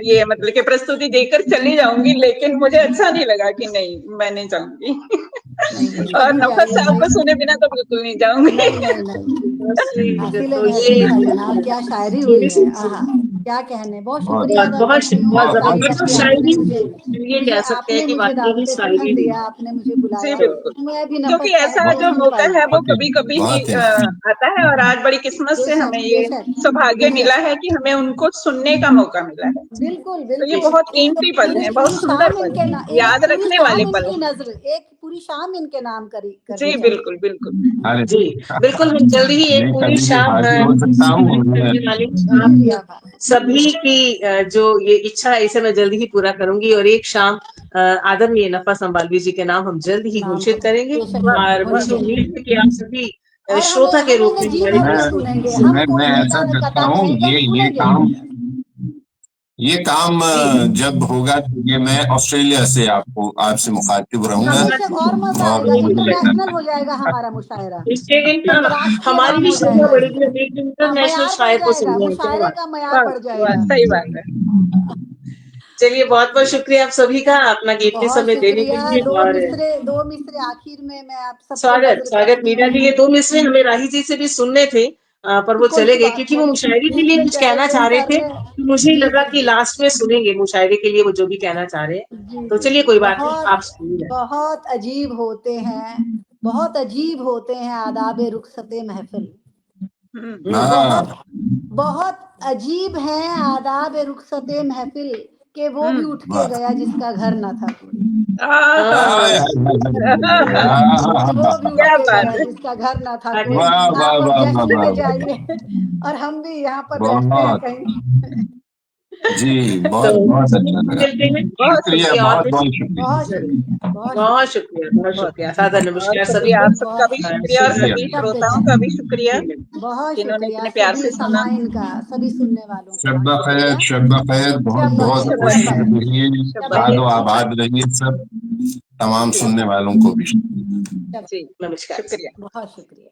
ये मतलब कि प्रस्तुति देकर चली जाऊँगी, लेकिन मुझे अच्छा नहीं लगा कि नहीं, मैं नहीं जाऊँगी। नहीं, नहीं, और जरूर नफ़रत जाइए साहब भाई। को सुने बिना तो बिल्कुल नहीं जाऊँगी। नहीं, नहीं, नहीं। हासिल तो महफिल ये था जनाब, क्या शायरी हुई है। आहा, क्या कहने। बहुत बहुत शुक्रिया अदा बहुत करती हूँ बहुत बहुत जबरदस्त कि शुक्रिया। आपने शायरी मुझे ये कह सकते हैं कि वाकई में दावत शायरी सुखन थी। दिया, आपने मुझे जी, बुलाया। बिल्कुल। मैं भी क्योंकि नफ़स साहब ऐसा को जो सुन मौका पाई। है वो बहुत ही कभी-कभी ही बहुत ही आता है, और आज बड़ी किस्मत से बेशक, हमें ये बेशक, सौभाग्य मिला बेशक। है कि हमें उनको सुनने का मौका मिला है। बिल्कुल, तो ये बिल्कुल। बहुत एक कीमती पल हैं, बहुत पूरी सुंदर शाम पल इनके हैं, ना एक याद पूरी रखने वाले शाम पल इनकी हैं। नज़र, एक पूरी शाम इनके नाम करनी जी, चाहिए। बिल्कुल, बिल्कुल। अरे जी, बिल्कुल हम जल्दी ही एक मैं पूरी कभी भी शाम हाजिर हो सकता हूँ। करने वाले हैं। कभी भी आप आप सभी की जो ये इच्छा है इसे मैं जल्दी ही पूरा करूँगी, और एक शाम आदरणीय नफ़स अंबालवी जी के नाम हम जल्द ही नाम घोषित पर करेंगे, बेशक और मुझे होनी उम्मीद चाहिए। है कि आप सभी और श्रोता के हम रूप में इन्हें जी हमारी भर के प्रस्तुति सुनेंगे। को हम कोई मैं नेता ऐसा करता कथा हूँ, कहेंगे, हम ये सुनेंगे काम उनका। जी, जब होगा तो ये मैं ऑस्ट्रेलिया से आपसे मुखातिब हाँ, रहूंगा, बेशक, और मजा और आएगा। मुझे इंटरनेशनल हो जाएगा हमारा मुशायरा, इसके अंतर्राष्ट्रीय अंतर्राष्ट्रीय हमारी नाम भी हो शोभा जाएगा बढ़ेगी, इसका। हम एक हाँ, इंटरनेशनल मयार बढ़ शायर को सुन जाएगा, रहे हैं। क्या मुशायरे बात का मयार बढ़ वाह, जाएगा। सही बात है। चलिए, बहुत बहुत शुक्रिया आप सभी का अपना कीमती बहुत समय देने के शुक्रिया। लिए। और दो मिसरे आखिर में मैं आप सबको स्वागत नज्र स्वागत करती मीरा हूँ। जी, ये 2 मिसरे हमें राही जी से भी सुनने थे, पर वो चले कोई गए बात क्योंकि वो नहीं, मुशायरे के बीच लिए में कुछ चले कहना गई चाह रहे सर थे, ने। तो मुझे जी, लगा जी, कि जी, लास्ट में सुनेंगे मुशायरे के लिए वो जो भी कहना चाह रहे हैं। जी, तो जी, चलिए, जी। कोई बात नहीं, बहुत आप सुनिए। बहुत अजीब होते हैं, बहुत अजीब होते हैं आदाब रुखसते महफिल। हुँ। बहुत हाँ बहुत अजीब हैं आदाब रुखसते महफिल, के वो भी हुँ। उठ के वाह गया जिसका घर न था कोई। हाँ, हाय, हाय, हाय, हाय, कि वो भी उठ क्या के बात गया है! जिसका घर ना था आगे कोई। वाह वाह आप अब वाह वाह जश्न वाह में वाह, जाइए और हम भी यहाँ पर बैठते हैं बहुत कहीं। जी, तो बहुत बहुत अच्छा लगा। मिलते हैं बहुत शुक्रिया, शुक्रिया, बहुत बहुत बहुत शुक्रिया। शुक्रिया, बहुत बहुत शुक्रिया, शुक्रिया, बहुत बहुत शुक्रिया। सादर और नमस्कार सभी शुक्रिया को। आप सबका बहुत भी शुक्रिया, और शुक्रिया। सभी सब श्रोताओं का बेशक। भी शुक्रिया, बहुत जिन्होंने शुक्रिया इतने प्यार सभी से सुना। समाइन का, सभी सुनने वालों का शब्बा खैर, शुक्रिया। शब्बा खैर, बहुत शब्बा बहुत खैर, शब्बा खुश शब्बा खैर, खैर, रहिए, शब्बा शाद खैर। व आबाद रहिए सब, तमाम जी, सुनने वालों को भी। शब्बा जी, नमस्कार। शुक्रिया। बहुत शुक्रिया।